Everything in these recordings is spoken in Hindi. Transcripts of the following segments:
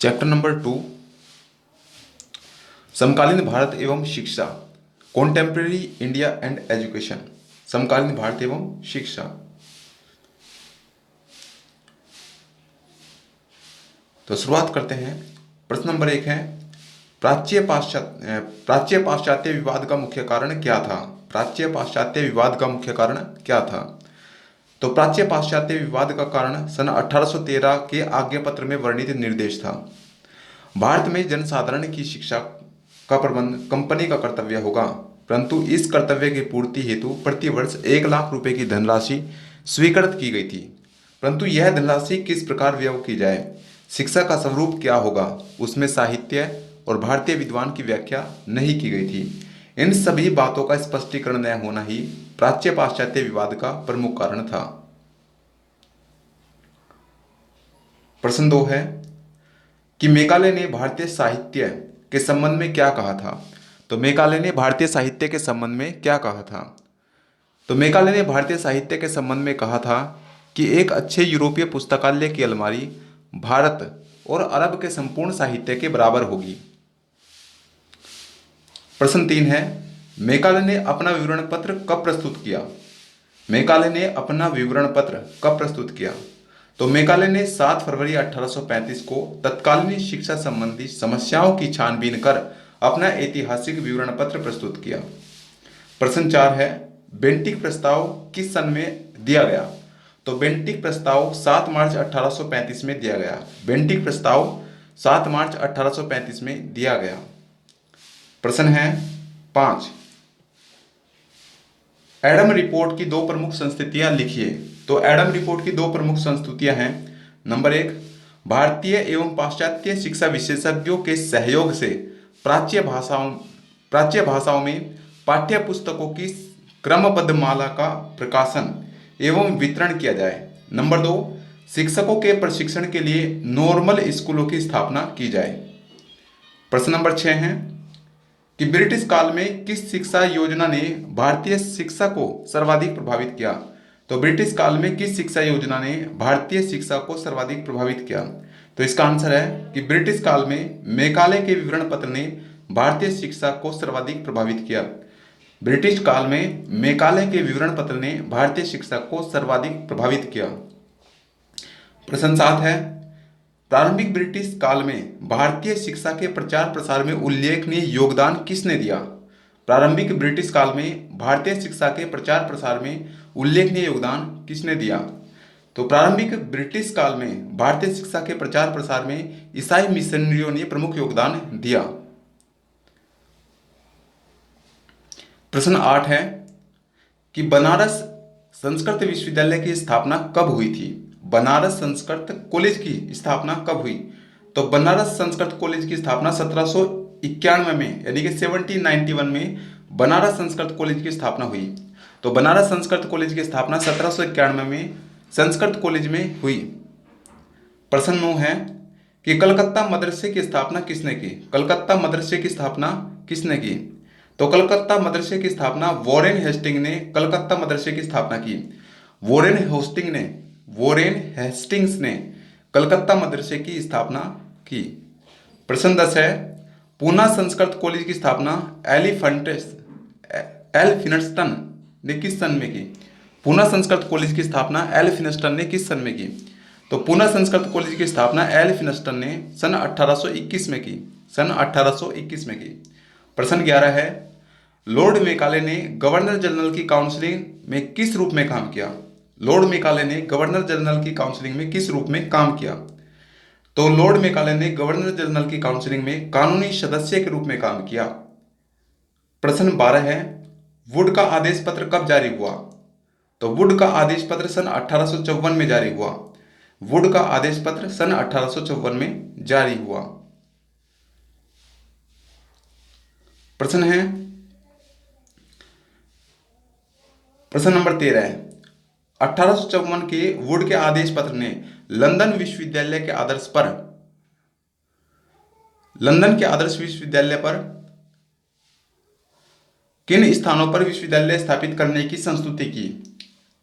चैप्टर नंबर 2, समकालीन भारत एवं शिक्षा, कॉन्टेम्प्रेरी इंडिया एंड एजुकेशन। समकालीन भारत एवं शिक्षा। तो शुरुआत करते हैं। प्रश्न नंबर 1 है, प्राच्य पाश्चात्य विवाद का मुख्य कारण क्या था? प्राच्य पाश्चात्य विवाद का मुख्य कारण क्या था? तो प्राच्य पाश्चात्य विवाद का कारण सन 1813 के आज्ञापत्र में वर्णित निर्देश था। भारत में जनसाधारण की शिक्षा का प्रबंध कंपनी का कर्तव्य होगा, परंतु इस कर्तव्य की पूर्ति हेतु प्रतिवर्ष 1 लाख रुपए की धनराशि स्वीकृत की गई थी। परंतु यह धनराशि किस प्रकार व्यय की जाए, शिक्षा का स्वरूप क्या होगा, उसमें साहित्य और भारतीय विद्वान की व्याख्या नहीं की गई थी। इन सभी बातों का स्पष्टीकरण न होना ही प्राच्य पाश्चात्य विवाद का प्रमुख कारण था। प्रश्न 2 है कि मेकाले ने भारतीय साहित्य के संबंध में क्या कहा था? तो मेकाले ने भारतीय साहित्य के संबंध में क्या कहा था? तो मेकाले ने भारतीय साहित्य के संबंध में कहा था कि एक अच्छे यूरोपीय पुस्तकालय की अलमारी भारत और अरब के संपूर्ण साहित्य के बराबर होगी। प्रश्न 3 है, मेकाले ने अपना विवरण पत्र कब प्रस्तुत किया? मेकाले ने अपना विवरण पत्र कब प्रस्तुत किया? तो मेकाले ने 7 फरवरी 1835 को तत्कालीन शिक्षा संबंधी समस्याओं की छानबीन कर अपना ऐतिहासिक विवरण पत्र प्रस्तुत किया। प्रश्न 4 है, बेंटिक प्रस्ताव किस सन में दिया गया? तो बेंटिक प्रस्ताव 7 मार्च 1835 में दिया गया। बेंटिक प्रस्ताव 7 मार्च 1835 में दिया गया। प्रश्न है 5, एडम रिपोर्ट की 2 प्रमुख संस्तुतियां लिखिए। तो एडम रिपोर्ट की 2 प्रमुख संस्तुतियां हैं। नंबर 1, भारतीय एवं पाश्चात्य शिक्षा विशेषज्ञों के सहयोग से प्राच्य भाषाओं में पाठ्य पुस्तकों की क्रमबद्ध माला का प्रकाशन एवं वितरण किया जाए। नंबर 2, शिक्षकों के प्रशिक्षण के लिए नॉर्मल स्कूलों की स्थापना की जाए। प्रश्न नंबर 6 है कि ब्रिटिश काल में किस शिक्षा योजना ने भारतीय शिक्षा को सर्वाधिक प्रभावित किया? तो ब्रिटिश काल में किस शिक्षा योजना ने भारतीय शिक्षा को सर्वाधिक प्रभावित किया? तो इसका आंसर है कि ब्रिटिश काल में मेकाले के विवरण पत्र ने भारतीय शिक्षा को सर्वाधिक प्रभावित किया। ब्रिटिश काल में मेकाले के विवरण पत्र ने भारतीय शिक्षा को सर्वाधिक प्रभावित किया। प्रश्न 7 है, प्रारंभिक ब्रिटिश काल में भारतीय शिक्षा के प्रचार प्रसार में उल्लेखनीय योगदान किसने दिया? प्रारंभिक ब्रिटिश काल में भारतीय शिक्षा के प्रचार प्रसार में उल्लेखनीय योगदान किसने दिया? तो प्रारंभिक ब्रिटिश काल में भारतीय शिक्षा के प्रचार प्रसार में ईसाई मिशनरियों ने प्रमुख योगदान दिया। प्रश्न 8 है कि बनारस संस्कृत विश्वविद्यालय की स्थापना कब हुई थी? बनारस संस्कृत कॉलेज की स्थापना कब हुई? तो बनारस संस्कृत कॉलेज की स्थापना 1791 में यानी कि 1791 में बनारस संस्कृत कॉलेज की स्थापना हुई। तो बनारस संस्कृत कॉलेज की स्थापना 1791 में संस्कृत कॉलेज में हुई। प्रश्न 9 है कि कलकत्ता मदरसे की स्थापना किसने की? कलकत्ता मदरसे की स्थापना किसने की? तो कलकत्ता मदरसे की स्थापना वॉरेन हेस्टिंग ने कलकत्ता मदरसे की स्थापना की। वॉरेन हेस्टिंग्स ने कलकत्ता मदरसे की स्थापना की। प्रश्न 10 है, पूना संस्कृत कॉलेज की स्थापना एल फिनस्टन ने किस सन में की? पूना संस्कृत कॉलेज की स्थापना एल फिनस्टन ने किस सन में की? तो पूना संस्कृत कॉलेज की स्थापना एल फिनस्टन ने सन 1821 में की। सन 1821 में की। प्रश्न 11 है, लॉर्ड मेकाले ने गवर्नर जनरल की काउंसिलिंग में किस रूप में काम किया? लॉर्ड मेकाले ने गवर्नर जनरल की काउंसिलिंग में किस रूप में काम किया? तो लॉर्ड मेकाले ने गवर्नर जनरल की काउंसिलिंग में कानूनी सदस्य के रूप में काम किया। प्रश्न 12 है, वुड का आदेश पत्र कब जारी हुआ? तो वुड का आदेश पत्र सन 1854 में जारी हुआ। वुड का आदेश पत्र सन 1854 में जारी हुआ। प्रश्न नंबर 13 है, 1854 के वुड के आदेश पत्र ने लंदन के आदर्श विश्वविद्यालय पर किन स्थानों पर विश्वविद्यालय स्थापित करने की संस्तुति की?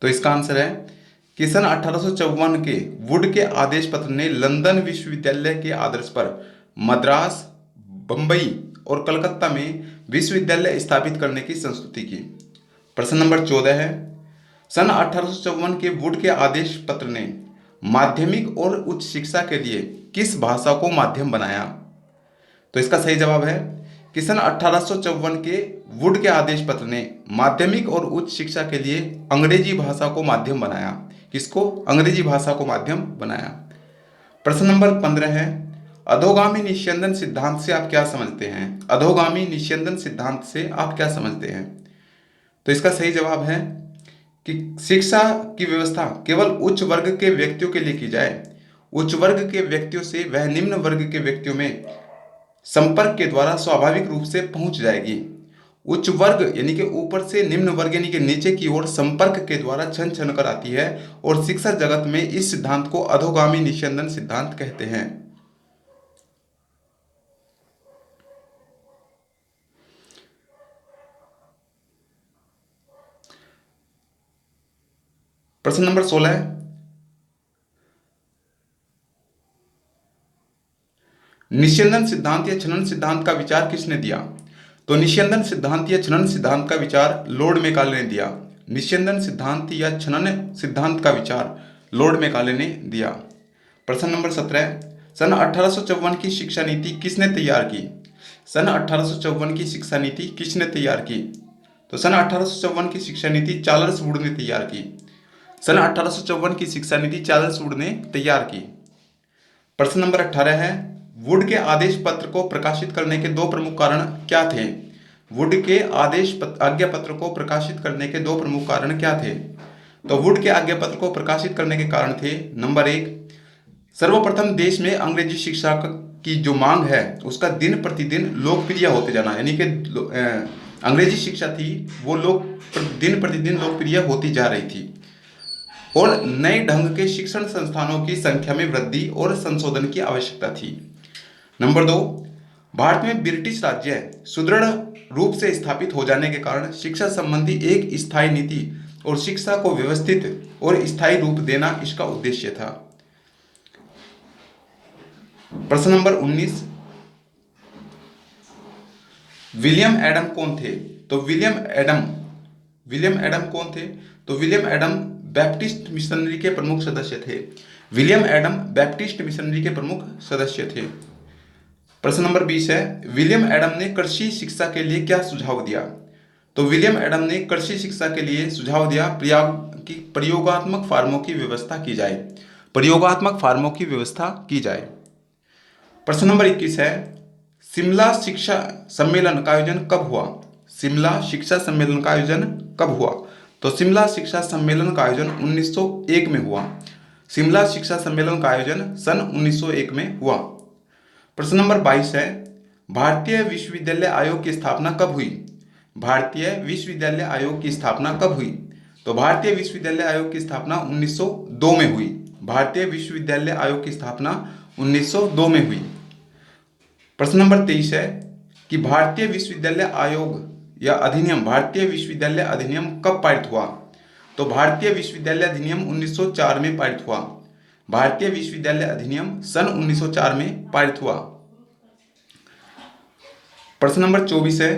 तो इसका आंसर है कि सन 1854 के वुड के आदेश पत्र ने लंदन विश्वविद्यालय के आदर्श पर मद्रास, बंबई और कलकत्ता में विश्वविद्यालय स्थापित करने की संस्तुति की। प्रश्न नंबर 14 है, सन 1854 के वुड के आदेश पत्र ने माध्यमिक और उच्च शिक्षा के लिए किस भाषा को माध्यम बनाया? तो इसका सही जवाब है कि सन 1854 के वुड के आदेश पत्र ने माध्यमिक और उच्च शिक्षा के लिए अंग्रेजी भाषा को माध्यम बनाया। किसको? अंग्रेजी भाषा को माध्यम बनाया। प्रश्न नंबर 15 है, अधोगामी निस्यंदन सिद्धांत से आप क्या समझते हैं? अधोगामी निस्यंदन सिद्धांत से आप क्या समझते हैं? तो इसका सही जवाब है कि शिक्षा की व्यवस्था केवल उच्च वर्ग के व्यक्तियों के लिए की जाए। उच्च वर्ग के व्यक्तियों से वह निम्न वर्ग के व्यक्तियों में संपर्क के द्वारा स्वाभाविक रूप से पहुंच जाएगी। उच्च वर्ग यानी कि ऊपर से निम्न वर्ग यानी कि नीचे की ओर संपर्क के द्वारा छन छन कर आती है, और शिक्षा जगत में इस सिद्धांत को अधोगामी निस्यंदन सिद्धांत कहते हैं। प्रश्न नंबर 16 है, निस्यंदन सिद्धांत या छनन सिद्धांत का विचार किसने दिया? तो निस्यंदन सिद्धांत या छनन सिद्धांत का विचार लॉर्ड मैकाले ने दिया। निस्यंदन सिद्धांत या छनन सिद्धांत का विचार लॉर्ड मैकाले ने दिया। प्रश्न नंबर 17, सन 1854 की शिक्षा नीति किसने तैयार की? सन 1854 की शिक्षा नीति किसने तैयार की? तो सन 1854 की शिक्षा नीति चार्ल्स वुड ने तैयार की। सन 1854 की शिक्षा नीति चार्ल्स वुड ने तैयार की। प्रश्न नंबर 18 है, वुड के आदेश पत्र को प्रकाशित करने के दो प्रमुख कारण क्या थे? वुड के आज्ञा पत्र को प्रकाशित करने के दो प्रमुख कारण क्या थे? तो वुड के आज्ञा पत्र को प्रकाशित करने के कारण थे, नंबर 1, सर्वप्रथम देश में अंग्रेजी शिक्षा की जो मांग है उसका दिन प्रतिदिन लोकप्रिय होते जाना, यानी कि अंग्रेजी शिक्षा थी वो दिन प्रतिदिन लोकप्रिय होती जा रही थी, और नए ढंग के शिक्षण संस्थानों की संख्या में वृद्धि और संशोधन की आवश्यकता थी। नंबर 2, भारत में ब्रिटिश राज्य सुदृढ़ रूप से स्थापित हो जाने के कारण शिक्षा संबंधी एक स्थायी नीति और शिक्षा को व्यवस्थित और स्थायी रूप देना इसका उद्देश्य था। प्रश्न नंबर 19, विलियम एडम कौन थे? तो विलियम एडम कौन थे? तो विलियम एडम बैप्टिस्ट मिशनरी के प्रमुख सदस्य थे। विलियम एडम बैप्टिस्ट मिशनरी के प्रमुख सदस्य थे। प्रश्न नंबर 20 है, विलियम एडम ने कृषि शिक्षा के लिए क्या सुझाव दिया? तो विलियम एडम ने कृषि शिक्षा के लिए सुझाव दिया कि प्रयोगात्मक फार्मों की व्यवस्था की जाए। प्रयोगात्मक फार्मों की व्यवस्था की जाए। प्रश्न नंबर 21 है, शिमला शिक्षा सम्मेलन का आयोजन कब हुआ? शिमला शिक्षा सम्मेलन का आयोजन कब हुआ? तो शिमला शिक्षा सम्मेलन का आयोजन 1901 में हुआ। शिमला शिक्षा सम्मेलन का आयोजन सन 1901 में हुआ। प्रश्न नंबर 22 है, भारतीय विश्वविद्यालय आयोग की स्थापना कब हुई? भारतीय विश्वविद्यालय आयोग की स्थापना कब हुई? तो भारतीय विश्वविद्यालय आयोग की स्थापना 1902 में हुई। भारतीय विश्वविद्यालय आयोग की स्थापना 1902 में हुई। प्रश्न नंबर 23 है कि भारतीय विश्वविद्यालय आयोग या अधिनियम, भारतीय विश्वविद्यालय अधिनियम कब पारित हुआ? तो भारतीय विश्वविद्यालय अधिनियम 1904 में पारित हुआ। भारतीय विश्वविद्यालय अधिनियम सन 1904 में पारित हुआ। प्रश्न नंबर 24 है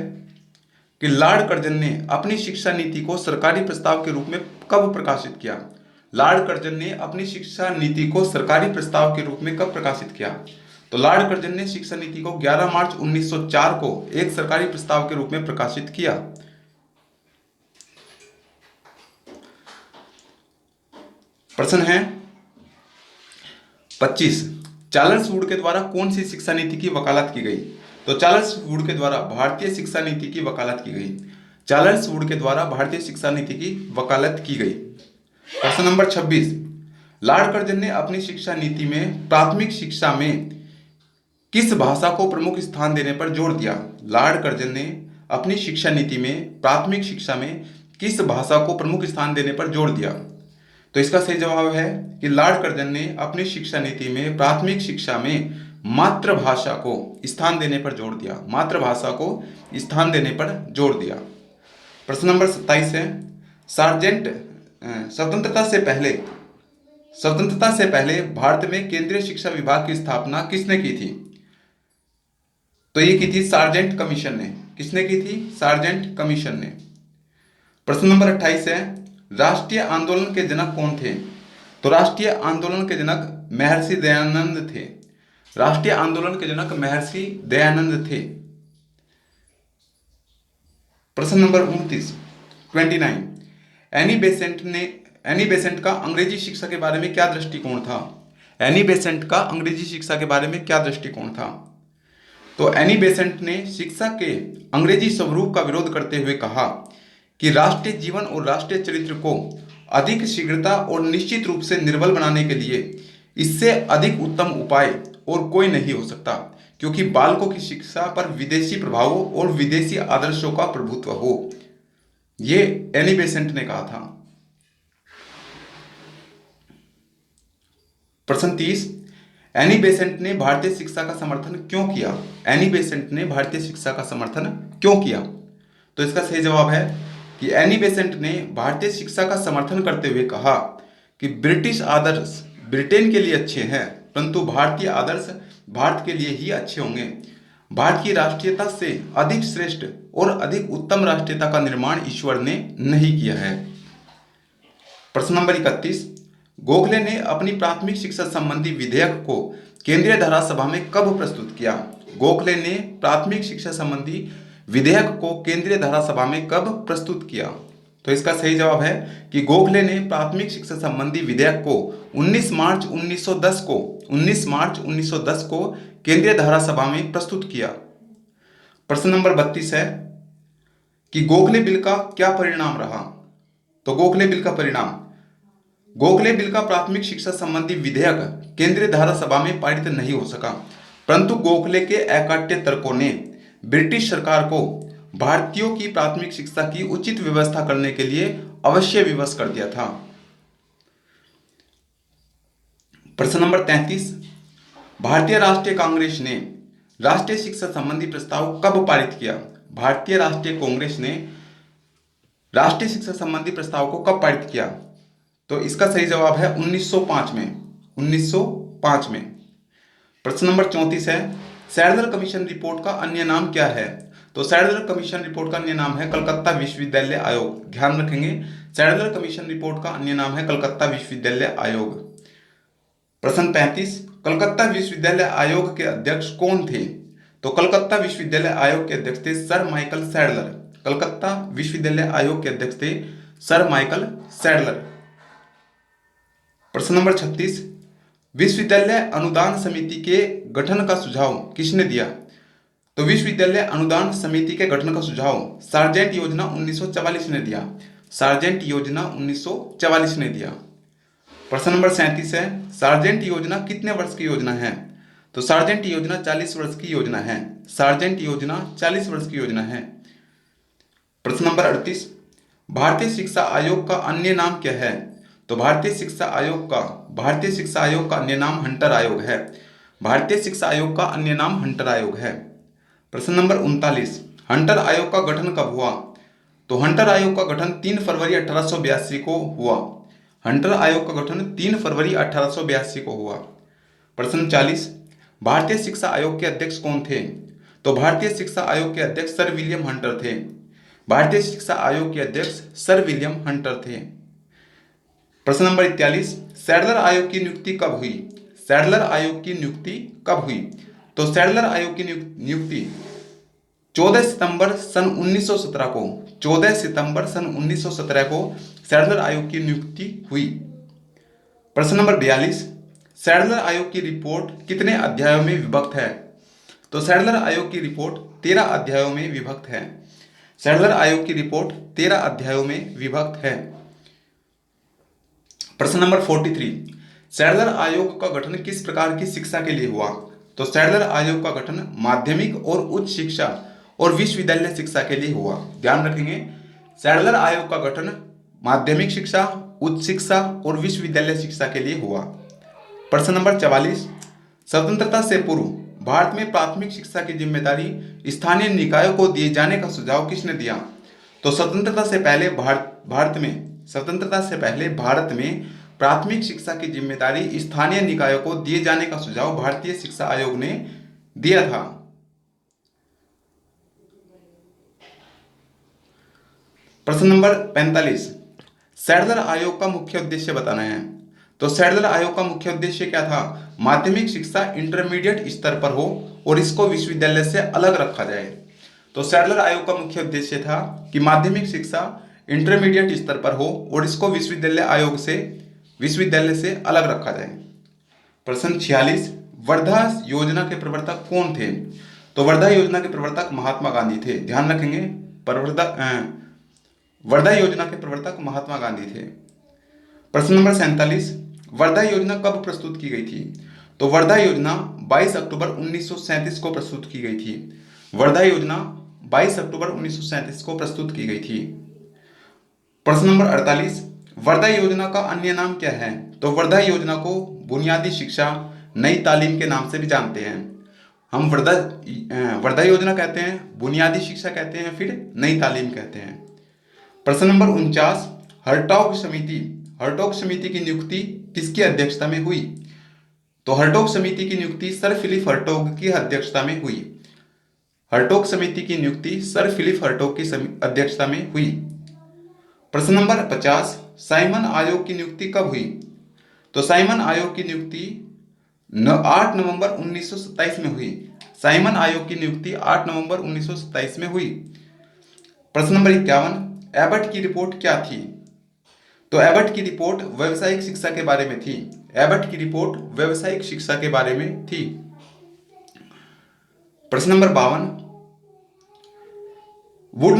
कि लॉर्ड कर्जन ने अपनी शिक्षा नीति को सरकारी प्रस्ताव के रूप में कब प्रकाशित किया? लॉर्ड कर्जन ने अपनी शिक्षा नीति को सरकारी प्रस्ताव के रूप में कब प्रकाशित किया? तो लॉर्ड कर्जन ने शिक्षा नीति को 11 मार्च 1904 को एक सरकारी प्रस्ताव के रूप में प्रकाशित किया। प्रश्न है 25, चार्ल्स वुड के द्वारा कौन सी शिक्षा नीति की वकालत की गई? तो चार्ल्स वुड के द्वारा भारतीय शिक्षा नीति की वकालत की गई। चार्ल्स वुड के द्वारा भारतीय शिक्षा नीति की वकालत की गई। प्रश्न नंबर 26, लॉर्ड कर्जन ने अपनी शिक्षा नीति में प्राथमिक शिक्षा में किस भाषा को प्रमुख स्थान देने पर जोर दिया? लॉर्ड कर्जन ने अपनी शिक्षा नीति में प्राथमिक शिक्षा में किस भाषा को प्रमुख स्थान देने पर जोर दिया? तो इसका सही जवाब है कि लॉर्ड कर्जन ने अपनी शिक्षा नीति में प्राथमिक शिक्षा में मातृभाषा को स्थान देने पर जोर दिया। मातृभाषा को स्थान देने पर जोर दिया। प्रश्न नंबर 27 है, सार्जेंट स्वतंत्रता से पहले स्वतंत्रता से पहले भारत में केंद्रीय शिक्षा विभाग की स्थापना किसने की थी? तो ये की थी सार्जेंट कमीशन ने। किसने की थी? सार्जेंट कमीशन ने। प्रश्न नंबर 28 है, राष्ट्रीय आंदोलन के जनक कौन थे? तो राष्ट्रीय आंदोलन के जनक महर्षि दयानंद थे। राष्ट्रीय आंदोलन के जनक महर्षि दयानंद थे। प्रश्न नंबर 29 एनी बेसेंट का अंग्रेजी शिक्षा के बारे में क्या दृष्टिकोण था? एनी बेसेंट का अंग्रेजी शिक्षा के बारे में क्या दृष्टिकोण था? तो एनी बेसेंट ने शिक्षा के अंग्रेजी स्वरूप का विरोध करते हुए कहा कि राष्ट्रीय जीवन और राष्ट्रीय चरित्र को अधिक शीघ्रता और निश्चित रूप से निर्बल बनाने के लिए इससे अधिक उत्तम उपाय और कोई नहीं हो सकता, क्योंकि बालकों की शिक्षा पर विदेशी प्रभावों और विदेशी आदर्शों का प्रभुत्व हो। ये एनी बेसेंट ने कहा था। प्रश्न 30, एनी बेसेंट ने भारतीय शिक्षा का समर्थन क्यों किया? एनी बेसेंट ने भारतीय शिक्षा का समर्थन क्यों किया? तो इसका सही जवाब है कि एनी बेसेंट ने भारतीय शिक्षा का समर्थन करते हुए कहा कि ब्रिटिश आदर्श ब्रिटेन के लिए अच्छे हैं, परंतु भारतीय आदर्श भारत के लिए ही अच्छे होंगे। भारत की राष्ट्रीयता से अधिक श्रेष्ठ और अधिक उत्तम राष्ट्रीयता का निर्माण ईश्वर ने नहीं किया है। प्रश्न नंबर 31, गोखले ने अपनी प्राथमिक शिक्षा संबंधी विधेयक को केंद्रीय धारा सभा में कब प्रस्तुत किया? गोखले ने प्राथमिक शिक्षा संबंधी विधेयक को केंद्रीय धारा सभा में कब प्रस्तुत किया? तो इसका सही जवाब है कि गोखले ने प्राथमिक शिक्षा संबंधी विधेयक को 19 मार्च 1910 को केंद्रीय धारा सभा में प्रस्तुत किया। प्रश्न नंबर 32 है कि गोखले बिल का क्या परिणाम रहा? तो गोखले बिल का प्राथमिक शिक्षा संबंधी विधेयक केंद्रीय धारा सभा में पारित नहीं हो सका, परंतु गोखले के अकाट्य तर्कों ने ब्रिटिश सरकार को भारतीयों की प्राथमिक शिक्षा की उचित व्यवस्था करने के लिए अवश्य विवश कर दिया था। प्रश्न नंबर 33, भारतीय राष्ट्रीय कांग्रेस ने राष्ट्रीय शिक्षा संबंधी प्रस्ताव कब पारित किया? भारतीय राष्ट्रीय कांग्रेस ने राष्ट्रीय शिक्षा संबंधी प्रस्ताव को कब पारित किया? तो इसका सही जवाब है 1905 में। प्रश्न नंबर 34 है, सैडलर कमीशन रिपोर्ट का अन्य नाम क्या है? तो सैडलर कमीशन रिपोर्ट का अन्य नाम है कलकत्ता विश्वविद्यालय आयोग। ध्यान रखेंगे, सैडलर कमीशन रिपोर्ट का अन्य नाम है कलकत्ता विश्वविद्यालय आयोग। प्रश्न 35, कलकत्ता विश्वविद्यालय आयोग के अध्यक्ष कौन थे? तो कलकत्ता विश्वविद्यालय आयोग के अध्यक्ष थे सर माइकल सैडलर। कलकत्ता विश्वविद्यालय आयोग के अध्यक्ष थे सर माइकल सैडलर। प्रश्न नंबर 36, विश्वविद्यालय अनुदान समिति के गठन का सुझाव किसने दिया? तो विश्वविद्यालय अनुदान समिति के गठन का सुझाव सार्जेंट योजना 1944 ने दिया। सार्जेंट योजना 1944 ने दिया। प्रश्न नंबर 37 है, सार्जेंट योजना कितने वर्ष की योजना है? तो सार्जेंट योजना 40 वर्ष की योजना है। सार्जेंट योजना 40 वर्ष की योजना है। प्रश्न नंबर 38, भारतीय शिक्षा आयोग का अन्य नाम क्या है? तो भारतीय शिक्षा आयोग का अन्य नाम हंटर आयोग है। भारतीय शिक्षा आयोग का अन्य नाम हंटर आयोग है। प्रश्न नंबर 39, हंटर आयोग का गठन कब हुआ? तो हंटर आयोग का गठन 3 फरवरी 1882 को हुआ। हंटर आयोग का गठन 3 फरवरी 1882 को हुआ। प्रश्न 40, भारतीय शिक्षा आयोग के अध्यक्ष कौन थे? तो भारतीय शिक्षा आयोग के अध्यक्ष सर विलियम हंटर थे। भारतीय शिक्षा आयोग के अध्यक्ष सर विलियम हंटर थे। प्रश्न नंबर 41, सैडलर आयोग की नियुक्ति कब हुई? सैडलर आयोग की नियुक्ति कब हुई? तो सैडलर आयोग की नियुक्ति 14 सितंबर सन 1917 को 14 सितंबर सन 1917 को सैडलर आयोग की नियुक्ति हुई। प्रश्न नंबर 42, सैडलर आयोग की रिपोर्ट कितने अध्यायों में विभक्त है? तो सैडलर आयोग की रिपोर्ट 13 अध्यायों में विभक्त है। सैडलर आयोग की रिपोर्ट 13 अध्यायों में विभक्त है। प्रश्न नंबर 43, सैडलर आयोग का गठन किस प्रकार की शिक्षा के लिए हुआ? तो सैडलर आयोग का गठन माध्यमिक और उच्च शिक्षा और विश्वविद्यालय शिक्षा के लिए हुआ। ध्यान रखेंगे, सैडलर आयोग का गठन माध्यमिक शिक्षा, उच्च शिक्षा और विश्वविद्यालय शिक्षा के लिए हुआ। प्रश्न नंबर 44, स्वतंत्रता से पूर्व भारत में प्राथमिक शिक्षा की जिम्मेदारी स्थानीय निकायों को दिए जाने का सुझाव किसने दिया? तो स्वतंत्रता से पहले भारत में प्राथमिक शिक्षा की जिम्मेदारी स्थानीय निकायों को दिए जाने का सुझाव भारतीय शिक्षा आयोग ने दिया था? प्रश्न नंबर 45, सैडलर आयोग का मुख्य उद्देश्य बताना है। तो सैडलर आयोग का मुख्य उद्देश्य क्या था? माध्यमिक शिक्षा इंटरमीडिएट स्तर पर हो और इसको विश्वविद्यालय से अलग रखा जाए। तो सैडलर आयोग का मुख्य उद्देश्य था कि माध्यमिक शिक्षा इंटरमीडिएट स्तर पर हो और इसको विश्वविद्यालय से अलग रखा जाए। प्रश्न 46, वर्धा योजना के प्रवर्तक कौन थे? तो वर्धा योजना के प्रवर्तक महात्मा गांधी थे। ध्यान रखेंगे, वर्धा योजना के प्रवर्तक महात्मा गांधी थे। प्रश्न नंबर 47, वर्धा योजना कब प्रस्तुत की गई थी? तो वर्धा योजना 22 अक्टूबर 1937 को प्रस्तुत की गई थी। वर्धा योजना 22 अक्टूबर 1937 को प्रस्तुत की गई थी। प्रश्न नंबर 48, वर्धा योजना का अन्य नाम क्या है? तो वर्धा योजना को बुनियादी शिक्षा नई तालीम के नाम से भी जानते हैं। हम वर्धा योजना कहते हैं, बुनियादी शिक्षा कहते हैं, फिर नई तालीम कहते हैं। प्रश्न नंबर 49, हर्टॉग समिति की नियुक्ति किसकी अध्यक्षता में हुई? तो हर्टॉग समिति की नियुक्ति सर फिलिप हर्टॉग की अध्यक्षता में हुई। हर्टॉग समिति की नियुक्ति सर फिलिप हर्टॉग की अध्यक्षता में हुई। प्रश्न नंबर 50, साइमन आयोग की नियुक्ति कब हुई? तो साइमन आयोग की नियुक्ति 8 नवंबर 1927 में हुई। साइमन आयोग की नियुक्ति 8 नवंबर 1927 में हुई। प्रश्न नंबर 51, एबट की रिपोर्ट क्या थी? तो एबट की रिपोर्ट व्यावसायिक शिक्षा के बारे में थी। एबट की रिपोर्ट व्यावसायिक शिक्षा के बारे में थी। प्रश्न नंबर 52, वुड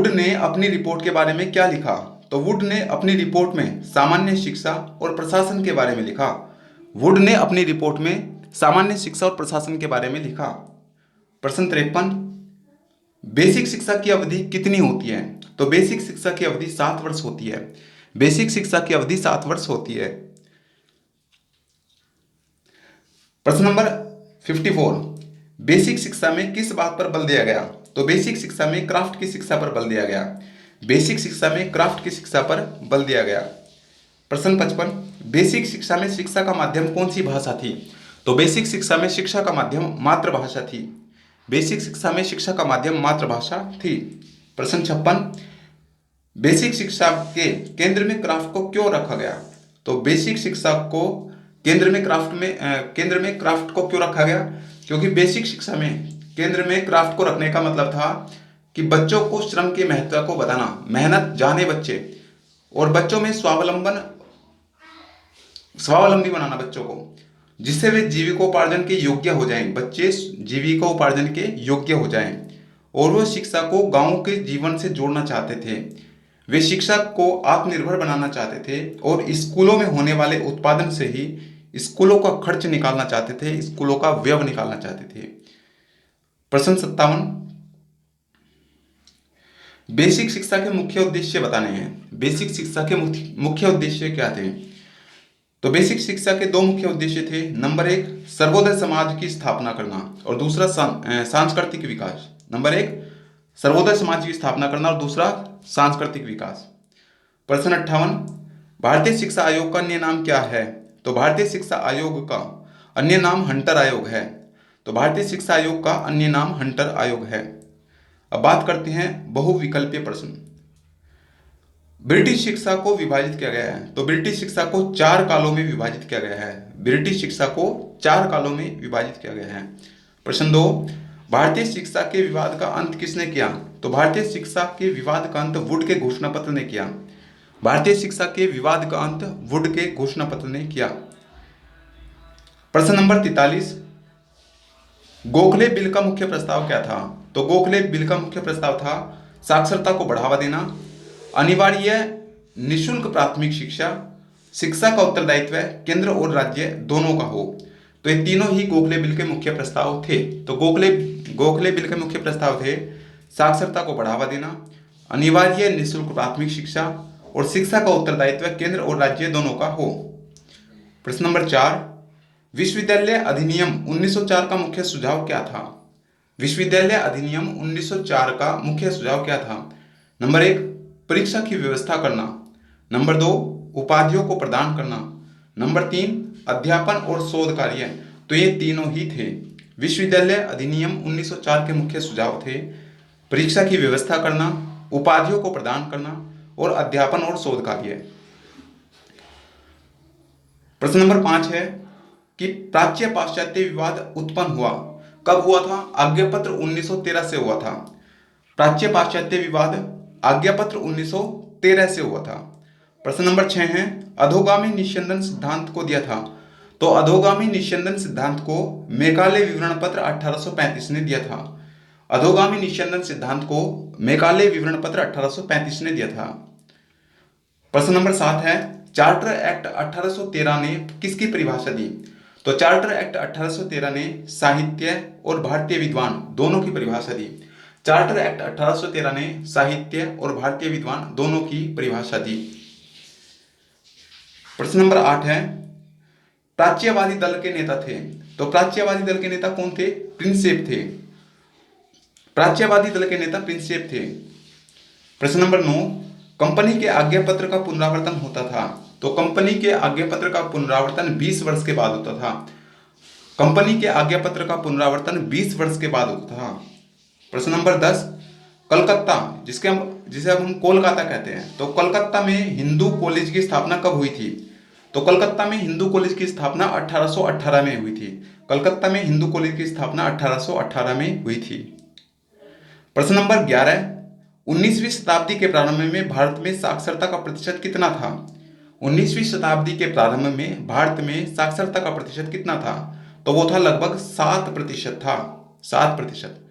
ने अपनी रिपोर्ट के बारे में क्या लिखा? तो वुड ने अपनी रिपोर्ट में सामान्य शिक्षा और प्रशासन के बारे में लिखा। वुड ने अपनी रिपोर्ट में सामान्य शिक्षा और प्रशासन के बारे में लिखा। प्रश्न 53, बेसिक शिक्षा की अवधि कितनी होती है? तो बेसिक शिक्षा की अवधि 7 वर्ष होती है। बेसिक शिक्षा की अवधि 7 वर्ष होती है। प्रश्न नंबर 54, बेसिक शिक्षा में किस बात पर बल दिया गया? तो बेसिक शिक्षा में क्राफ्ट की शिक्षा पर बल दिया गया। बेसिक शिक्षा में क्राफ्ट की शिक्षा पर बल दिया गया। प्रश्न 55, बेसिक शिक्षा में शिक्षा का माध्यम कौन सी भाषा थी? तो बेसिक शिक्षा में शिक्षा का माध्यम मातृभाषा थी। बेसिक शिक्षा में शिक्षा का माध्यम मातृभाषा थी। प्रश्न 56, बेसिक शिक्षा के केंद्र में क्राफ्ट को क्यों रखा गया? तो बेसिक शिक्षा को केंद्र में क्राफ्ट को क्यों रखा गया? क्योंकि बेसिक शिक्षा में केंद्र में क्राफ्ट को रखने का मतलब था कि बच्चों को श्रम के महत्व को बताना, मेहनत जाने बच्चे, और बच्चों में स्वावलंबी बनाना बच्चों को, जिससे वे जीविकोपार्जन के योग्य हो जाएं। बच्चे जीविकोपार्जन के योग्य हो जाएं और वो शिक्षा को गांव के जीवन से जोड़ना चाहते थे। वे शिक्षा को आत्मनिर्भर बनाना चाहते थे और स्कूलों में होने वाले उत्पादन से ही स्कूलों का खर्च निकालना चाहते थे, स्कूलों का व्यय निकालना चाहते थे। प्रश्न 57, बेसिक शिक्षा के मुख्य उद्देश्य बताने हैं। बेसिक शिक्षा के मुख्य उद्देश्य क्या थे? तो बेसिक शिक्षा के 2 मुख्य उद्देश्य थे। नंबर 1, सर्वोदय समाज की स्थापना करना और दूसरा सांस्कृतिक विकास। नंबर 1, सर्वोदय समाज की स्थापना करना और दूसरा सांस्कृतिक विकास। प्रश्न 58, भारतीय शिक्षा आयोग का अन्य नाम क्या है? तो भारतीय शिक्षा आयोग का अन्य नाम हंटर आयोग है। तो भारतीय शिक्षा आयोग का अन्य नाम हंटर आयोग है। अब बात करते हैं बहुविकल्पीय प्रश्न। ब्रिटिश शिक्षा को विभाजित किया गया है। तो ब्रिटिश शिक्षा को 4 कालों में विभाजित किया गया है। ब्रिटिश शिक्षा को 4 कालों में विभाजित किया गया है। प्रश्न 2, भारतीय शिक्षा के विवाद का अंत किसने किया? तो भारतीय शिक्षा के विवाद का अंत वुड के घोषणा पत्र ने किया। भारतीय शिक्षा के विवाद का अंत वुड के घोषणा पत्र ने किया। प्रश्न नंबर 43, गोखले बिल का मुख्य प्रस्ताव क्या था? तो गोखले बिल का मुख्य प्रस्ताव था साक्षरता को बढ़ावा देना, अनिवार्य निशुल्क प्राथमिक शिक्षा, शिक्षा का उत्तरदायित्व केंद्र और राज्य दोनों का हो। तो ये तीनों ही गोखले बिल के मुख्य प्रस्ताव थे। तो गोखले बिल के मुख्य प्रस्ताव थे साक्षरता को बढ़ावा देना, अनिवार्य निशुल्क प्राथमिक शिक्षा और शिक्षा का उत्तरदायित्व केंद्र और राज्य दोनों का हो। प्रश्न नंबर 4, विश्वविद्यालय अधिनियम 1904 का मुख्य सुझाव क्या था? विश्वविद्यालय अधिनियम 1904 का मुख्य सुझाव क्या था? नंबर 1, परीक्षा की व्यवस्था करना। नंबर 2, उपाधियों को प्रदान करना। नंबर 3 अध्यापन और शोध कार्य, तो ये तीनों ही थे। विश्वविद्यालय अधिनियम 1904 के मुख्य सुझाव थे परीक्षा की व्यवस्था करना, उपाधियों को प्रदान करना और अध्यापन और शोध कार्य। प्रश्न नंबर 5 है कि प्राच्य पाश्चात्य विवाद उत्पन्न हुआ कब हुआ था? आज्ञापत्र 1913 से हुआ था। प्राच्य पाश्चात्य विवाद आज्ञापत्र 1913 से हुआ था। प्रश्न नंबर 6 है अधोगामी निस्यंदन सिद्धांत को दिया था, तो अधोगामी निस्यंदन सिद्धांत को मैकाले विवरण पत्र 1835 ने दिया था। अधोगामी निस्यंदन सिद्धांत को मैकाले विवरण पत्र 1835 ने दिया था। प्रश्न नंबर 7 है चार्टर एक्ट 1813 ने किसकी परिभाषा दी? तो चार्टर एक्ट 1813 ने साहित्य और भारतीय विद्वान दोनों की परिभाषा दी। चार्टर एक्ट 1813 ने साहित्य और भारतीय विद्वान दोनों की परिभाषा दी। प्रश्न नंबर 8 है प्राच्यवादी दल के नेता थे, तो प्राच्यवादी दल के नेता कौन थे? प्रिंसेप थे। प्राच्यवादी दल के नेता प्रिंसेप थे। प्रश्न नंबर 9 कंपनी के आज्ञापत्र का पुनरावर्तन होता था, तो कंपनी के आज्ञापत्र का पुनरावर्तन 20 वर्ष के बाद होता था। कंपनी के आज्ञापत्र का पुनरावर्तन 20 वर्ष के बाद होता था। प्रश्न नंबर 10 कलकत्ता जिसे अब हम कोलकाता कहते हैं, तो कलकत्ता में हिंदू कॉलेज की स्थापना कब हुई थी? तो कलकत्ता में हिंदू कॉलेज की स्थापना 1818 में हुई थी। कलकत्ता में हिंदू कॉलेज की स्थापना 1818 में हुई थी। प्रश्न नंबर 11 19वीं शताब्दी के प्रारंभ में भारत में साक्षरता का प्रतिशत कितना था? 19वीं शताब्दी के प्रारंभ में भारत में साक्षरता का प्रतिशत कितना था? तो वो था लगभग 7% था। 7%।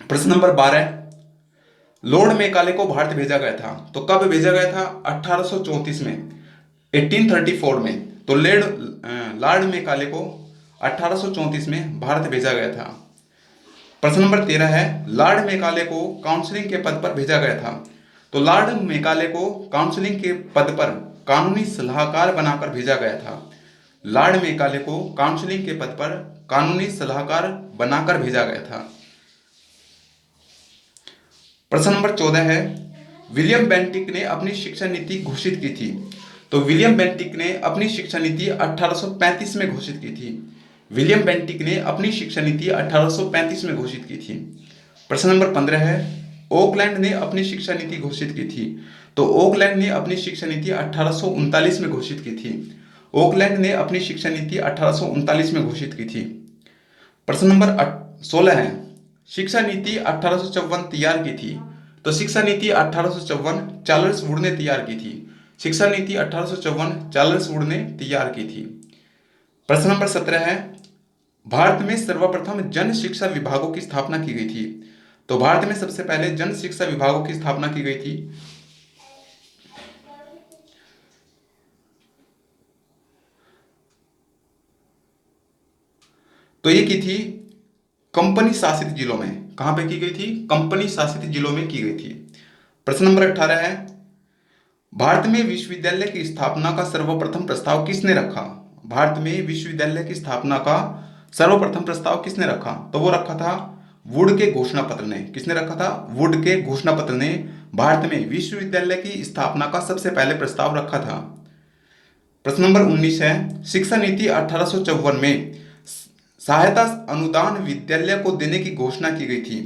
प्रश्न नंबर 12 लॉर्ड मैकाले को भारत भेजा गया था, तो कब भेजा गया था? 1834 में, 1834 में। तो लॉर्ड मैकाले को 1834 में भारत भेजा गया था। प्रश्न नंबर 13 है लॉर्ड मैकाले को काउंसलिंग के पद पर भेजा गया था, तो लॉर्ड मैकाले को काउंसलिंग के पद पर कानूनी सलाहकार बनाकर भेजा गया था। लॉर्ड मैकाले को काउंसलिंग के पद पर कानूनी सलाहकार बनाकर भेजा गया था। प्रश्न नंबर 14 है विलियम बेंटिक ने अपनी शिक्षा नीति घोषित की थी, तो विलियम बेंटिक ने अपनी शिक्षा नीति 1835 में घोषित की थी। विलियम बेंटिक ने अपनी शिक्षा नीति 1835 में घोषित की थी। प्रश्न नंबर 15 है ओकलैंड ने अपनी शिक्षा नीति घोषित की थी, तो ओकलैंड ने अपनी शिक्षा नीति 1839 में घोषित की थी। ओकलैंड ने अपनी शिक्षा नीति 1839 में घोषित की थी। प्रश्न नंबर 16 है शिक्षा नीति 1854 तैयार की थी, तो शिक्षा नीति 1854 चार्ल्स वुड ने तैयार की थी। शिक्षा नीति 1854 चार्ल्स वुड ने तैयार की थी। प्रश्न नंबर 17 है भारत में सर्वप्रथम जन शिक्षा विभागों की स्थापना की गई थी, तो भारत में सबसे पहले जन शिक्षा विभागों की स्थापना की गई थी। तो ये की थी कंपनी शासित जिलों में। कहां पे की गई थी? कंपनी शासित जिलों में की गई थी। प्रश्न नंबर 18 है भारत में विश्वविद्यालय की स्थापना का सर्वप्रथम प्रस्ताव किसने रखा? भारत में विश्वविद्यालय की स्थापना का सर्वप्रथम प्रस्ताव किसने रखा? तो वो रखा था वुड के घोषणा पत्र ने। किसने रखा था? वुड के घोषणा पत्र ने भारत में विश्वविद्यालय की स्थापना का सबसे पहले प्रस्ताव रखा था। प्रश्न नंबर 19 है शिक्षा नीति 1854 में सहायता अनुदान विद्यालय को देने की घोषणा की गई थी,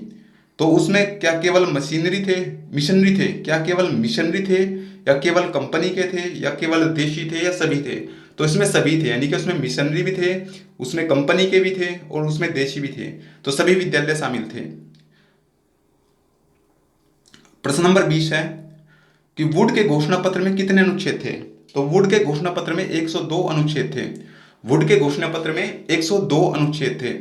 तो उसमें क्या केवल मिशनरी थे? क्या केवल मिशनरी थे या केवल कंपनी के थे या केवल देशी थे या सभी थे? तो इसमें सभी थे, यानी कि उसमें मिशनरी भी थे, उसमें कंपनी के भी थे और उसमें देशी भी थे, तो सभी विद्यालय शामिल थे। प्रश्न नंबर 20 है कि वुड के घोषणा पत्र में कितने अनुच्छेद थे? तो वुड के घोषणा पत्र में 102 अनुच्छेद थे। वुड के घोषणा पत्र में 102 अनुच्छेद थे।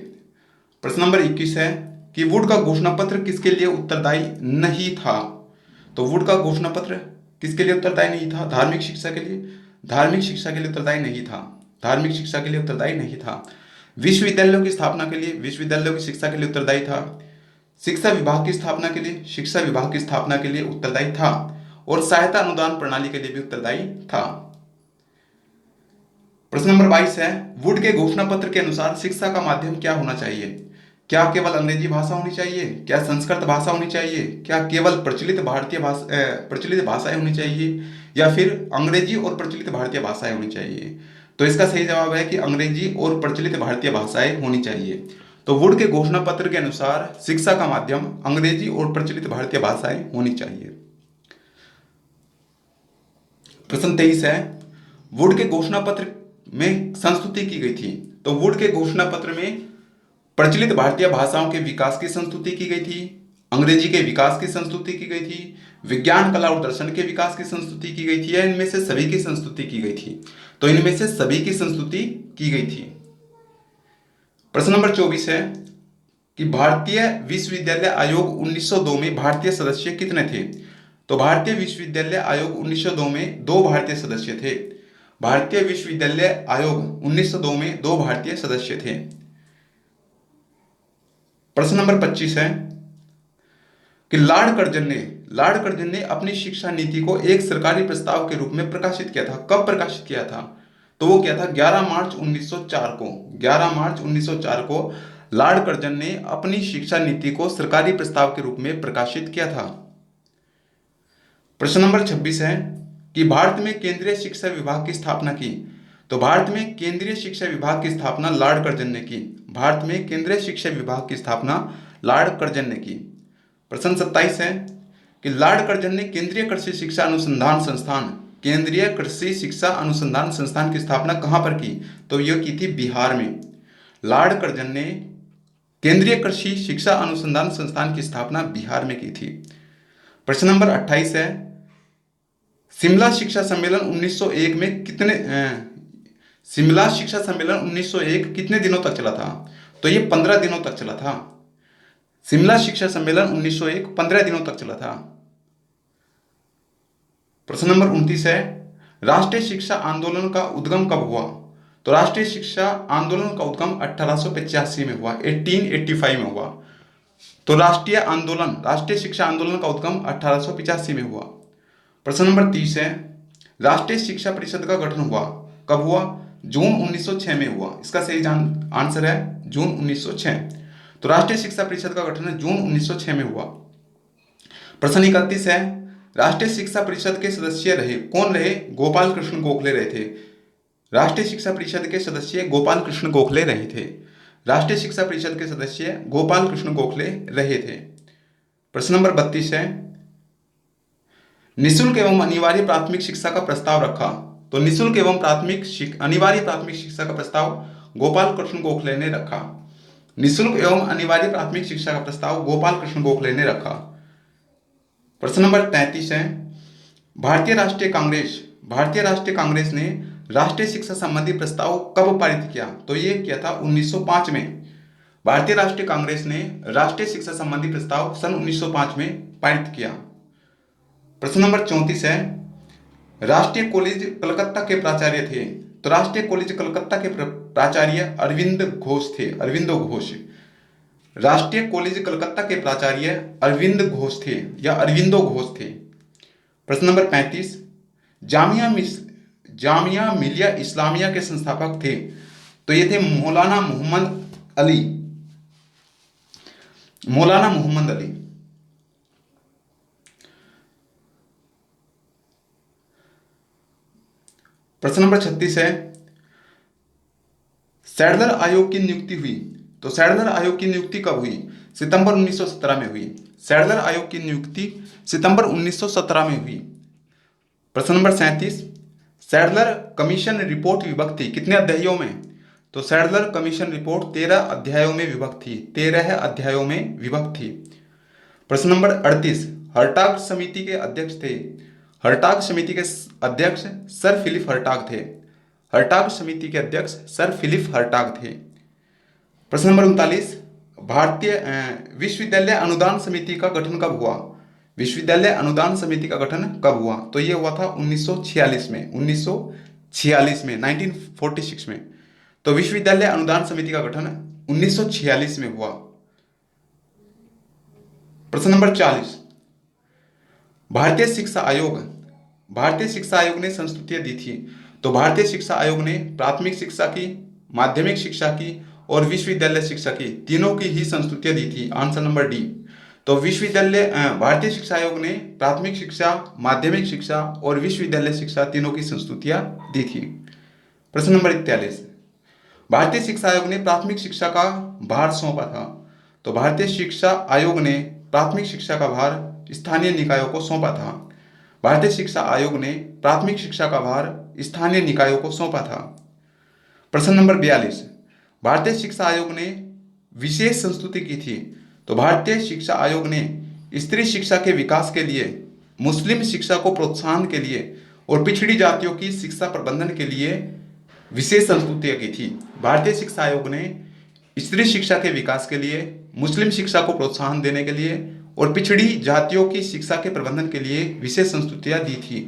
प्रश्न नंबर 21 है कि वुड का घोषणा पत्र किसके लिए उत्तरदायी नहीं था? तो वुड का घोषणा पत्र किसके लिए उत्तरदायी नहीं था? धार्मिक शिक्षा के लिए। धार्मिक शिक्षा के लिए उत्तरदायी नहीं था। धार्मिक शिक्षा के लिए उत्तरदायी नहीं था। विश्वविद्यालयों की स्थापना के लिए, विश्वविद्यालयों की शिक्षा के लिए उत्तरदायी था। शिक्षा विभाग की स्थापना के लिए, शिक्षा विभाग की स्थापना के लिए उत्तरदायी था और सहायता अनुदान प्रणाली के लिए भी उत्तरदायी था। प्रश्न नंबर 22 है वुड के घोषणा पत्र के अनुसार शिक्षा का माध्यम क्या होना चाहिए? क्या केवल अंग्रेजी भाषा होनी चाहिए, क्या संस्कृत भाषा होनी चाहिए, क्या केवल प्रचलित भाषाएं होनी चाहिए, या फिर अंग्रेजी और प्रचलित भारतीय भाषाएं होनी चाहिए? तो इसका सही जवाब है कि अंग्रेजी और प्रचलित भारतीय भाषाएं होनी चाहिए। तो वुड के घोषणा पत्र के अनुसार शिक्षा का माध्यम अंग्रेजी और प्रचलित भारतीय भाषाएं होनी चाहिए। प्रश्न 23 है, वुड के घोषणा पत्र में संस्तुति की गई थी। तो वुड के घोषणा पत्र में प्रचलित भारतीय भाषाओं के विकास की संस्तुति की गई थी, अंग्रेजी के विकास की संस्तुति की गई थी, विज्ञान कला और दर्शन के विकास की संस्तुति की गई थी, या इनमें से सभी की संस्तुति की गई थी? तो इनमें से सभी की संस्तुति की गई थी। प्रश्न नंबर 24 है कि भारतीय विश्वविद्यालय आयोग 1902 में भारतीय सदस्य कितने थे? तो भारतीय विश्वविद्यालय आयोग 1902 में 2 भारतीय सदस्य थे। भारतीय विश्वविद्यालय आयोग 1902 में 2 भारतीय सदस्य थे। प्रश्न नंबर 25 है कि लॉर्ड कर्जन ने अपनी शिक्षा नीति को एक सरकारी प्रस्ताव के रूप में प्रकाशित किया था। कब प्रकाशित किया था? तो वो किया था 11 मार्च 1904 को। 11 मार्च 1904 को लॉर्ड कर्जन ने अपनी शिक्षा नीति को सरकारी प्रस्ताव के रूप में प्रकाशित किया था। प्रश्न नंबर 26 है कि भारत में केंद्रीय शिक्षा विभाग की स्थापना की। तो भारत में केंद्रीय शिक्षा विभाग की स्थापना लॉर्ड कर्जन ने की। भारत में केंद्रीय शिक्षा विभाग की स्थापना लॉर्ड कर्जन ने की। प्रश्न 27 है कि लॉर्ड कर्जन ने केंद्रीय कृषि शिक्षा अनुसंधान संस्थान की स्थापना कहां पर की? तो यह की थी बिहार में। लॉर्ड कर्जन ने केंद्रीय कृषि शिक्षा अनुसंधान संस्थान की स्थापना बिहार में की थी। प्रश्न नंबर 28 है, शिमला शिक्षा सम्मेलन 1901 में शिमला शिक्षा सम्मेलन 1901 कितने दिनों तक चला था? तो ये 15 दिनों तक चला था। शिमला शिक्षा सम्मेलन 1901 15 दिनों तक चला था। प्रश्न नंबर 29 है, राष्ट्रीय शिक्षा आंदोलन का उद्गम कब हुआ? तो राष्ट्रीय शिक्षा आंदोलन का उद्गम 1885 में हुआ, 1885 में हुआ। तो राष्ट्रीय शिक्षा आंदोलन का उद्गम 1885 में हुआ। प्रश्न नंबर 30 है, राष्ट्रीय शिक्षा परिषद का गठन हुआ कब हुआ? जून 1906 में हुआ। इसका सही आंसर है जून 1906। तो राष्ट्रीय शिक्षा परिषद का गठन जून 1906 में हुआ। प्रश्न 31 है, राष्ट्रीय शिक्षा परिषद के सदस्य कौन रहे? गोपाल कृष्ण गोखले रहे थे। राष्ट्रीय शिक्षा परिषद के सदस्य गोपाल कृष्ण गोखले रहे थे। राष्ट्रीय शिक्षा परिषद के सदस्य गोपाल कृष्ण गोखले रहे थे। प्रश्न नंबर 32 है, निःशुल्क एवं अनिवार्य प्राथमिक शिक्षा का प्रस्ताव रखा। तो निःशुल्क एवं अनिवार्य प्राथमिक शिक्षा का प्रस्ताव गोपाल कृष्ण गोखले ने रखा। निःशुल्क एवं अनिवार्य प्राथमिक शिक्षा का प्रस्ताव गोपाल कृष्ण गोखले ने रखा। प्रश्न नंबर 33 है, भारतीय राष्ट्रीय कांग्रेस ने राष्ट्रीय शिक्षा संबंधी प्रस्ताव कब पारित किया? तो ये किया था 1905 में। भारतीय राष्ट्रीय कांग्रेस ने राष्ट्रीय शिक्षा संबंधी प्रस्ताव सन 1905 में पारित किया। प्रश्न नंबर 34 है, राष्ट्रीय कॉलेज कलकत्ता के प्राचार्य थे। तो राष्ट्रीय कॉलेज कलकत्ता के प्राचार्य अरविंदो घोष। राष्ट्रीय कॉलेज कलकत्ता के प्राचार्य अरविंदो घोष थे। प्रश्न नंबर 35, जामिया मिलिया इस्लामिया के संस्थापक थे। तो ये थे मौलाना मोहम्मद अली। प्रश्न नंबर 36 है, सैडलर आयोग की नियुक्ति हुई। तो सैडलर आयोग की नियुक्ति कब हुई? सितंबर 1917 में हुई। सैडलर आयोग की नियुक्ति सितंबर 1917 में हुई। प्रश्न नंबर 37, सैडलर कमीशन रिपोर्ट विभक्त थी कितने अध्यायों में? तो सैडलर कमीशन रिपोर्ट 13 अध्यायों में विभक्त थी। 13 अध्यायों में विभक्त थी। प्रश्न नंबर 38, हर्टाग समिति के अध्यक्ष थे। हर्टाग समिति के अध्यक्ष सर फिलिप हर्टाग थे। हर्टाग समिति के अध्यक्ष सर फिलिप हर्टाग थे। प्रश्न नंबर 39, भारतीय विश्वविद्यालय अनुदान समिति का गठन कब हुआ? विश्वविद्यालय अनुदान समिति का गठन कब हुआ? तो ये हुआ था 1946 में। 1946 में। तो विश्वविद्यालय अनुदान समिति का गठन 1946 में हुआ। प्रश्न नंबर 40, भारतीय शिक्षा आयोग ने संस्तुतियां दी थी। तो भारतीय शिक्षा आयोग ने प्राथमिक शिक्षा की, माध्यमिक शिक्षा की और विश्वविद्यालय शिक्षा की तीनों की ही संस्तुतियां दी थी। Answer number D. तो विश्वविद्यालय भारतीय शिक्षा आयोग ने प्राथमिक शिक्षा, माध्यमिक शिक्षा और विश्वविद्यालय शिक्षा तीनों की संस्तुतियां दी थी। प्रश्न नंबर 41, भारतीय शिक्षा आयोग ने प्राथमिक शिक्षा का भार सौंपा था। तो भारतीय शिक्षा आयोग ने प्राथमिक शिक्षा का भार स्थानीय निकायों को सौंपा था। भारतीय शिक्षा आयोग ने प्राथमिक शिक्षा का भार स्थानीय निकायों को सौंपा था। प्रश्न नंबर 42, भारतीय शिक्षा आयोग ने विशेष संस्तुति की थी। तो भारतीय शिक्षा आयोग ने स्त्री शिक्षा के विकास के लिए, मुस्लिम शिक्षा को प्रोत्साहन के लिए और पिछड़ी जातियों की शिक्षा प्रबंधन के लिए विशेष संस्तुतियां की थी। भारतीय शिक्षा आयोग ने स्त्री शिक्षा के विकास के लिए, मुस्लिम शिक्षा को प्रोत्साहन देने के लिए और पिछड़ी जातियों की शिक्षा के प्रबंधन के लिए विशेष संस्तुतियां दी थी।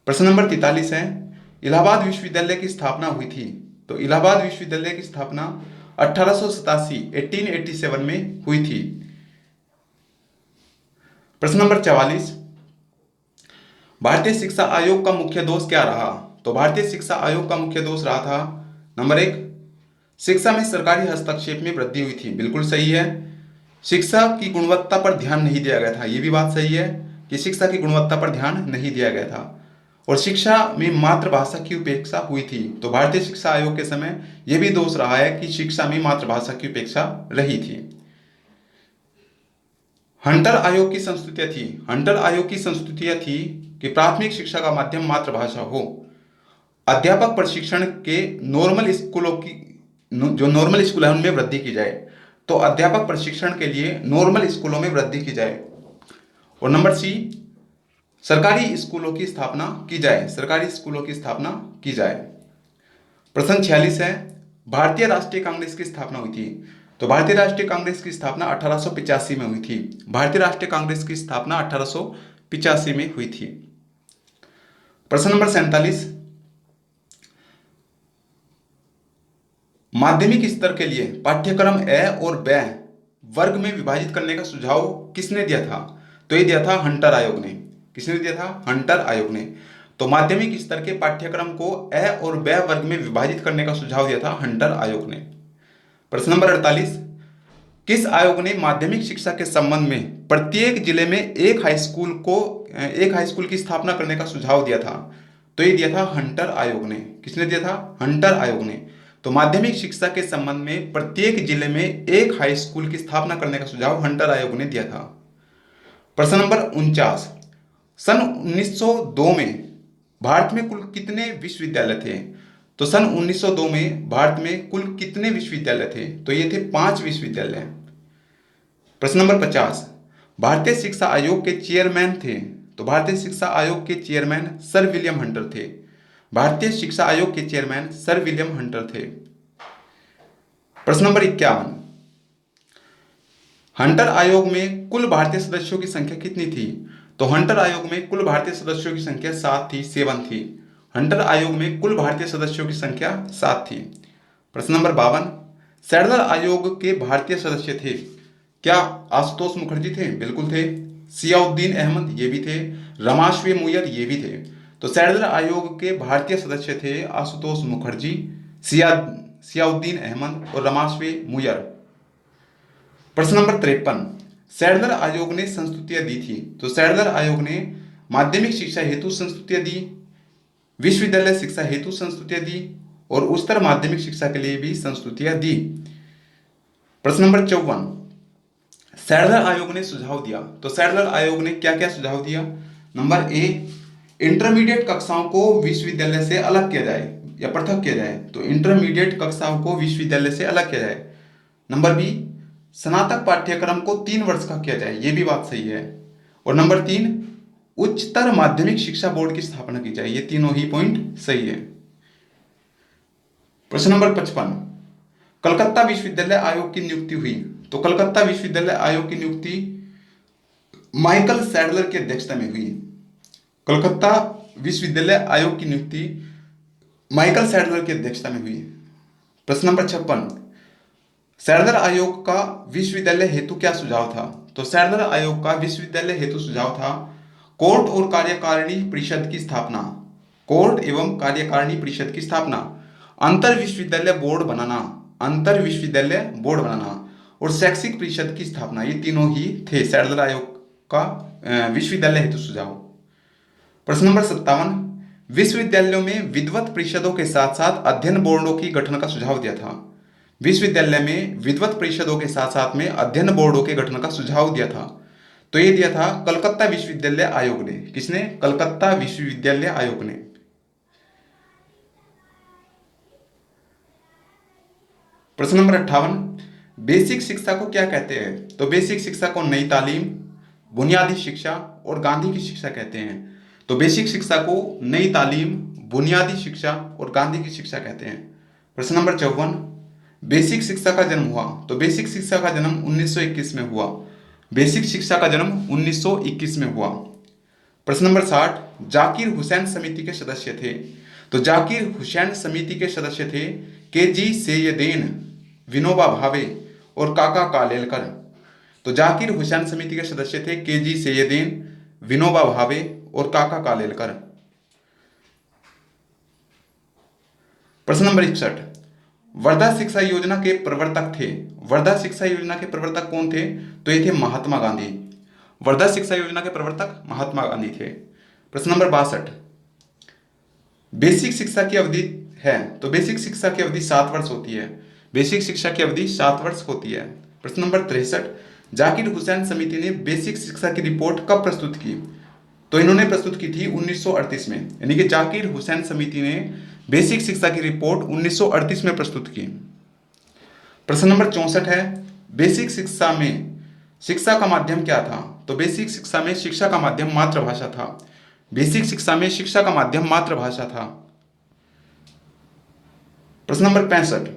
प्रश्न नंबर 43 है, इलाहाबाद विश्वविद्यालय की स्थापना हुई थी। तो इलाहाबाद विश्वविद्यालय की स्थापना 1887 में हुई थी। प्रश्न नंबर 44, भारतीय शिक्षा आयोग का मुख्य दोष क्या रहा। तो भारतीय शिक्षा आयोग का मुख्य दोष रहा था नंबर 1, शिक्षा में सरकारी हस्तक्षेप में वृद्धि हुई थी। बिल्कुल सही है। शिक्षा की गुणवत्ता पर ध्यान नहीं दिया गया था। यह भी बात सही है कि शिक्षा की गुणवत्ता पर ध्यान नहीं दिया गया था। और शिक्षा में मातृभाषा की उपेक्षा हुई थी। तो भारतीय शिक्षा आयोग के समय यह भी दोष रहा है कि शिक्षा में मातृभाषा की उपेक्षा रही थी। हंटर आयोग की संस्तुतियां थी। हंटर आयोग की संस्तुतियां थी कि प्राथमिक शिक्षा का माध्यम मातृभाषा हो, अध्यापक प्रशिक्षण के नॉर्मल स्कूलों की जो नॉर्मल स्कूल है उनमें वृद्धि की जाए। तो अध्यापक प्रशिक्षण के लिए नॉर्मल स्कूलों में वृद्धि की जाए। और नंबर सी, सरकारी स्कूलों की स्थापना की जाए। सरकारी स्कूलों की स्थापना की जाए। प्रश्न 46 है, भारतीय राष्ट्रीय कांग्रेस की स्थापना हुई थी। तो भारतीय राष्ट्रीय कांग्रेस की स्थापना 1885 में हुई थी। भारतीय राष्ट्रीय कांग्रेस की स्थापना 1885 में हुई थी। प्रश्न नंबर 47, माध्यमिक स्तर के लिए पाठ्यक्रम ए और बी वर्ग में विभाजित करने का सुझाव किसने दिया था। तो ये दिया था हंटर आयोग ने। किसने दिया था? हंटर आयोग ने। तो माध्यमिक स्तर के पाठ्यक्रम को ए और बी वर्ग में विभाजित करने का सुझाव दिया था हंटर आयोग ने। प्रश्न नंबर 48, किस आयोग ने माध्यमिक शिक्षा के संबंध में प्रत्येक जिले में एक हाई स्कूल की स्थापना करने का सुझाव दिया था। तो ये दिया था हंटर आयोग ने। किसने दिया था? हंटर आयोग ने। तो माध्यमिक शिक्षा के संबंध में प्रत्येक जिले में एक हाई स्कूल की स्थापना करने का सुझाव हंटर आयोग ने दिया था। प्रश्न नंबर 49, सन 1902 में भारत में कुल कितने विश्वविद्यालय थे। तो सन 1902 में भारत में कुल कितने विश्वविद्यालय थे। तो ये थे 5 विश्वविद्यालय। प्रश्न नंबर 50, भारतीय शिक्षा आयोग के चेयरमैन थे। तो भारतीय शिक्षा आयोग के चेयरमैन सर विलियम हंटर थे। भारतीय शिक्षा आयोग के चेयरमैन सर विलियम हंटर थे। प्रश्न नंबर 51, हंटर आयोग में कुल भारतीय सदस्यों की संख्या कितनी थी। तो हंटर आयोग में कुल भारतीय सदस्यों की संख्या 7 थी। हंटर आयोग में कुल भारतीय सदस्यों की संख्या 7 थी। प्रश्न नंबर 52, सैडलर आयोग के भारतीय सदस्य थे। क्या आशुतोष मुखर्जी थे? बिल्कुल थे। सियाउद्दीन अहमद ये भी थे। रमाश्वे मुयर ये भी थे। तो सैडलर आयोग के भारतीय सदस्य थे आशुतोष मुखर्जी, सियाउद्दीन अहमद और रमाश्वे मुयर। प्रश्न नंबर 53, सैडलर आयोग ने संस्तुतियां दी थी। तो सैडलर आयोग ने माध्यमिक शिक्षा हेतु संस्तुतियां दी, विश्वविद्यालय शिक्षा हेतु संस्तुतियां दी और उच्चतर माध्यमिक शिक्षा के लिए भी संस्तुतियां दी। प्रश्न नंबर 54, सैडलर आयोग ने सुझाव दिया। तो सैडलर आयोग ने क्या क्या सुझाव दिया? नंबर ए, इंटरमीडिएट कक्षाओं को विश्वविद्यालय से अलग किया जाए या पृथक किया जाए। तो इंटरमीडिएट कक्षाओं को विश्वविद्यालय से अलग किया जाए। नंबर बी, स्नातक पाठ्यक्रम को 3 वर्ष का किया जाए। ये भी बात सही है। और नंबर 3, उच्चतर माध्यमिक शिक्षा बोर्ड की स्थापना की जाए। ये तीनों ही पॉइंट सही है। प्रश्न नंबर 55, कलकत्ता विश्वविद्यालय आयोग की नियुक्ति हुई। तो कलकत्ता विश्वविद्यालय आयोग की नियुक्ति माइकल सैडलर की अध्यक्षता में हुई। कलकत्ता विश्वविद्यालय आयोग की नियुक्ति माइकल सैडलर की अध्यक्षता में हुई। प्रश्न नंबर 56, सैडलर आयोग का विश्वविद्यालय हेतु क्या सुझाव था। तो सैडलर आयोग का विश्वविद्यालय हेतु सुझाव था कोर्ट और कार्यकारिणी परिषद की स्थापना, कोर्ट एवं कार्यकारिणी परिषद की स्थापना, अंतर विश्वविद्यालय बोर्ड बनाना, अंतर विश्वविद्यालय बोर्ड बनाना और शैक्षिक परिषद की स्थापना, ये तीनों ही थे सैडलर आयोग का विश्वविद्यालय हेतु सुझाव। प्रश्न नंबर 57, विश्वविद्यालयों में विद्वत परिषदों के साथ साथ अध्ययन बोर्डों की गठन का सुझाव दिया था। विश्वविद्यालय में विद्वत परिषदों के साथ साथ में अध्ययन बोर्डों के गठन का सुझाव दिया था, तो ये दिया था कलकत्ता विश्वविद्यालय आयोग ने। किसने? कलकत्ता विश्वविद्यालय आयोग ने। प्रश्न नंबर 58, बेसिक शिक्षा को क्या कहते हैं? तो बेसिक शिक्षा को नई तालीम, बुनियादी शिक्षा और गांधी की शिक्षा कहते हैं। तो बेसिक शिक्षा को नई तालीम, बुनियादी शिक्षा और गांधी की शिक्षा कहते हैं। प्रश्न नंबर 54, बेसिक शिक्षा का जन्म हुआ? तो बेसिक शिक्षा का जन्म 1921 में हुआ। बेसिक शिक्षा का जन्म 1921 में हुआ। प्रश्न नंबर 60, जाकिर हुसैन समिति के सदस्य थे? तो जाकिर हुसैन समिति के सदस्य थे के जी सैयदेन, विनोबा भावे और काका कालेलकर। तो जाकिर हुसैन समिति के सदस्य थे के जी सैयदेन, विनोबा भावे और काका कालेलकर। प्रश्न नंबर 61, वर्धा शिक्षा योजना के प्रवर्तक थे? वर्धा शिक्षा योजना के प्रवर्तक कौन थे? तो ये थे महात्मा गांधी। वर्धा शिक्षा योजना के प्रवर्तक महात्मा गांधी थे। प्रश्न नंबर 62, बेसिक शिक्षा की अवधि है? तो बेसिक शिक्षा की अवधि 7 वर्ष होती है। बेसिक शिक्षा की अवधि 7 वर्ष होती है। प्रश्न नंबर 63, जाकिर हुसैन समिति ने बेसिक शिक्षा की रिपोर्ट कब प्रस्तुत की? तो इन्होंने प्रस्तुत की थी 1938 में, यानी कि जाकिर हुसैन समिति ने बेसिक शिक्षा की रिपोर्ट 1938 में प्रस्तुत की। प्रश्न नंबर 64 है, बेसिक शिक्षा में शिक्षा का माध्यम क्या था? तो बेसिक शिक्षा में शिक्षा का माध्यम मातृभाषा था। बेसिक शिक्षा में शिक्षा का माध्यम मातृभाषा था। प्रश्न नंबर 65,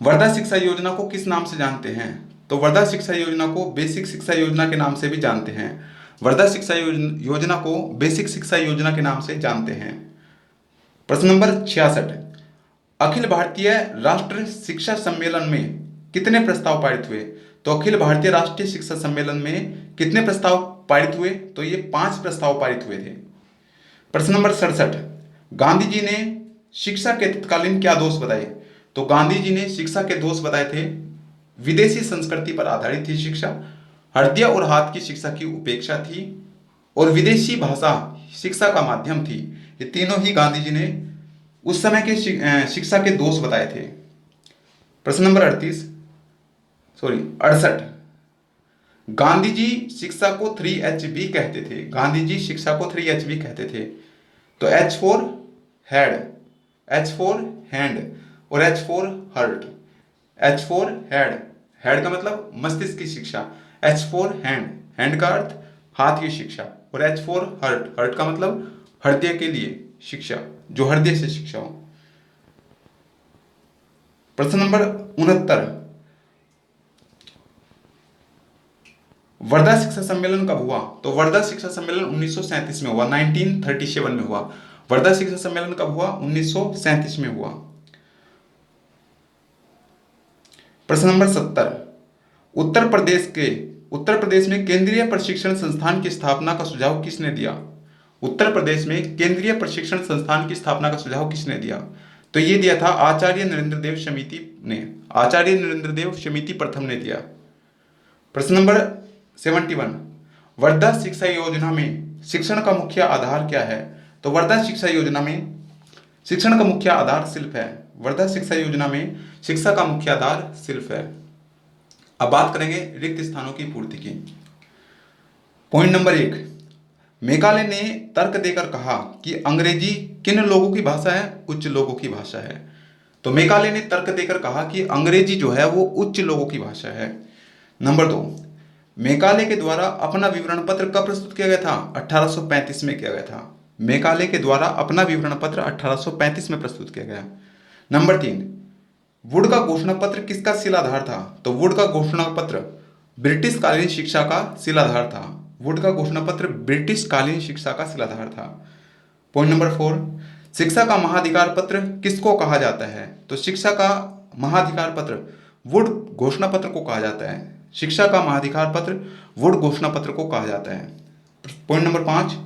वर्धा शिक्षा योजना को किस नाम से जानते हैं? तो वर्धा शिक्षा योजना को बेसिक शिक्षा योजना के नाम से भी जानते हैं। वर्धा शिक्षा योजना को बेसिक शिक्षा योजना के नाम से जानते हैं। प्रश्न नंबर 66, अखिल भारतीय राष्ट्रीय शिक्षा सम्मेलन में कितने प्रस्ताव पारित हुए? तो अखिल भारतीय राष्ट्रीय शिक्षा सम्मेलन में कितने प्रस्ताव पारित हुए? तो ये 5 प्रस्ताव पारित हुए थे। प्रश्न नंबर 67, गांधी जी ने शिक्षा के तत्कालीन क्या दोष बताए? तो गांधी जी ने शिक्षा के दोष बताए थे, विदेशी संस्कृति पर आधारित थी शिक्षा, हृदय और हाथ की शिक्षा की उपेक्षा थी और विदेशी भाषा शिक्षा का माध्यम थी। ये तीनों ही गांधी जी ने उस समय के शिक्षा के दोष बताए थे। प्रश्न नंबर 68, गांधी जी शिक्षा को 3H भी कहते थे। गांधी जी शिक्षा को 3H भी कहते थे। तो H for head, H for hand और H for hurt. H for head, head का मतलब मस्तिष्क की शिक्षा, H फॉर हैंड, हैंड का अर्थ हाथ की शिक्षा, और H फॉर हर्ट, हर्ट का मतलब हृदय के लिए शिक्षा, जो हृदय से शिक्षा हो। प्रश्न नंबर 69, वर्धा शिक्षा सम्मेलन कब हुआ? तो वर्धा शिक्षा सम्मेलन 1937 में हुआ, 1937 में हुआ। वर्धा शिक्षा सम्मेलन कब हुआ? 1937 में हुआ। प्रश्न नंबर 70, उत्तर प्रदेश में केंद्रीय प्रशिक्षण संस्थान की स्थापना का सुझाव किसने दिया? उत्तर प्रदेश में केंद्रीय प्रशिक्षण संस्थान की स्थापना का सुझाव किसने दिया? तो ये दिया था आचार्य नरेंद्र देव समिति ने। आचार्य नरेंद्र देव समिति प्रथम ने दिया। प्रश्न नंबर 71, वर्धा शिक्षा योजना में शिक्षण का मुख्य आधार क्या है? तो वर्धा शिक्षा योजना में शिक्षण का मुख्य आधार शिल्प है। वर्धा शिक्षा योजना में शिक्षा का मुख्य आधार शिल्प है। अब बात करेंगे रिक्त स्थानों की पूर्ति की। पॉइंट नंबर 1, मेकाले ने तर्क देकर कहा कि अंग्रेजी किन लोगों की भाषा है? उच्च लोगों की भाषा है। तो मेकाले ने तर्क देकर कहा कि अंग्रेजी जो है वो उच्च लोगों की भाषा है। नंबर 2, मेकाले के द्वारा अपना विवरण पत्र कब प्रस्तुत किया गया था? 1835 में किया गया था। मेकाले के द्वारा अपना विवरण पत्र 1835 में प्रस्तुत किया गया। नंबर 3, वुड का घोषणा पत्र किसका शिलाधार था? तो वुड का घोषणा पत्र ब्रिटिश कालीन शिक्षा का शिलाधार था। वुड का घोषणा पत्र ब्रिटिश कालीन शिक्षा का शिलाधार था। पॉइंट नंबर 4, शिक्षा का महाधिकार पत्र किसको कहा जाता है? तो शिक्षा का महाधिकार पत्र वुड घोषणा पत्र को कहा जाता है। शिक्षा का महाधिकार पत्र वुड घोषणा पत्र को कहा जाता है। पॉइंट नंबर 5,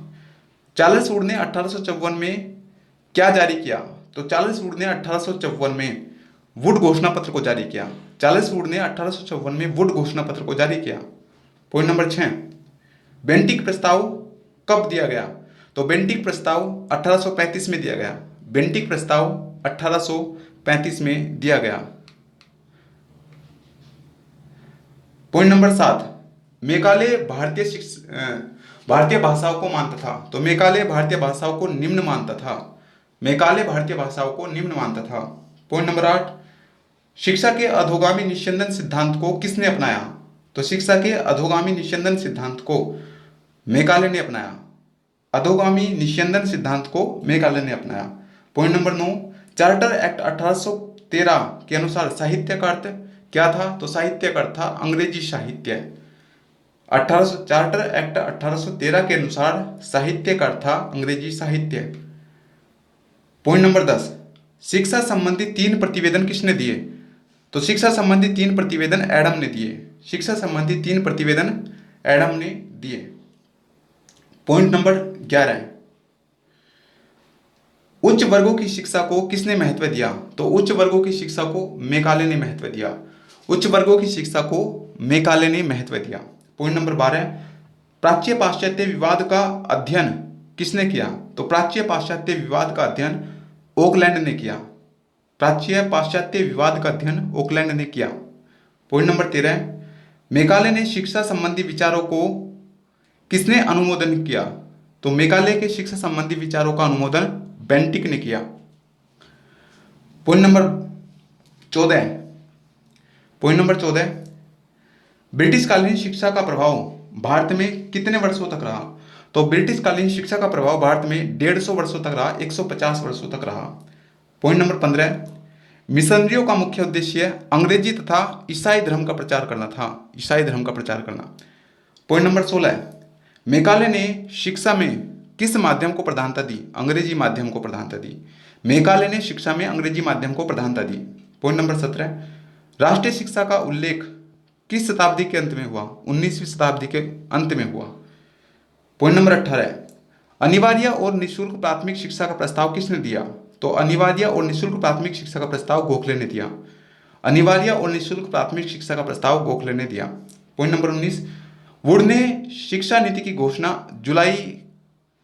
चार्ल्स वुड ने 1854 में क्या जारी किया? तो चार्ल्स वुड ने 1854 में वुड घोषणा पत्र को जारी किया? चार्ल्स वुड ने 1856 में वुड घोषणा पत्र को जारी किया। पॉइंट नंबर 6, बेंटिक प्रस्ताव कब दिया गया? तो बेंटिक प्रस्ताव 1835 में दिया गया। बेंटिक प्रस्ताव 1835 में दिया गया। पॉइंट नंबर 7, मेकाले भारतीय भाषाओं को मानता था। तो मेकाले भारतीय भाषाओं को निम्न मानता था। मेकाले भारतीय भाषाओं को निम्न मानता था। पॉइंट नंबर 8, शिक्षा के अधोगामी निस्यंदन सिद्धांत को किसने अपनाया? तो शिक्षा के अधोगामी निस्यंदन सिद्धांत को मेकाले ने अपनाया। अधोगामी निस्यंदन सिद्धांत को मेकाले ने अपनाया। पॉइंट नंबर 9, चार्टर एक्ट 1813 के अनुसार साहित्य का अर्थ क्या था? तो साहित्य का अर्थ था अंग्रेजी साहित्य। चार्टर एक्ट 1813 के अनुसार साहित्य का अर्थ था अंग्रेजी साहित्य। पॉइंट नंबर 10, शिक्षा संबंधी 3 प्रतिवेदन किसने दिए? तो शिक्षा संबंधी 3 प्रतिवेदन एडम ने दिए। शिक्षा संबंधी 3 प्रतिवेदन एडम ने दिए। पॉइंट नंबर 11, उच्च वर्गों की शिक्षा को किसने महत्व दिया? तो उच्च वर्गों की शिक्षा को मेकाले ने महत्व दिया। उच्च वर्गों की शिक्षा को मेकाले ने महत्व दिया। पॉइंट नंबर 12, प्राच्य पाश्चात्य विवाद का अध्ययन किसने किया? तो प्राच्य पाश्चात्य विवाद का अध्ययन ओकलैंड ने किया। प्राच्य पाश्चात्य विवाद का अध्ययन ओकलैंड ने किया। पॉइंट नंबर 13, मेकाले ने शिक्षा संबंधी विचारों को किसने अनुमोदन किया? तो मेकाले के शिक्षा संबंधी विचारों का अनुमोदन बेंटिक ने किया। पॉइंट नंबर 14, ब्रिटिशकालीन शिक्षा का प्रभाव भारत में कितने वर्षों तक रहा? तो ब्रिटिशकालीन शिक्षा का प्रभाव भारत में 150 वर्षों तक रहा, 150 वर्षों तक रहा। पॉइंट नंबर 15, मिशनरियों का मुख्य उद्देश्य अंग्रेजी तथा ईसाई धर्म का प्रचार करना था। ईसाई धर्म का प्रचार करना। पॉइंट नंबर 16, मेकाले ने शिक्षा में किस माध्यम को प्रधानता दी? अंग्रेजी माध्यम को प्रधानता दी। मेकाले ने शिक्षा में अंग्रेजी माध्यम को प्रधानता दी। पॉइंट नंबर 17, राष्ट्रीय शिक्षा का उल्लेख किस शताब्दी के अंत में हुआ? 19वीं शताब्दी के अंत में हुआ। पॉइंट नंबर 18, अनिवार्य और निःशुल्क प्राथमिक शिक्षा का प्रस्ताव किसने दिया? तो अनिवार्य और निःशुल्क प्राथमिक शिक्षा का प्रस्ताव गोखले ने दिया। अनिवार्य और निःशुल्क प्राथमिक शिक्षा का प्रस्ताव गोखले ने दिया। पॉइंट नंबर 19, वुड ने शिक्षा नीति की घोषणा जुलाई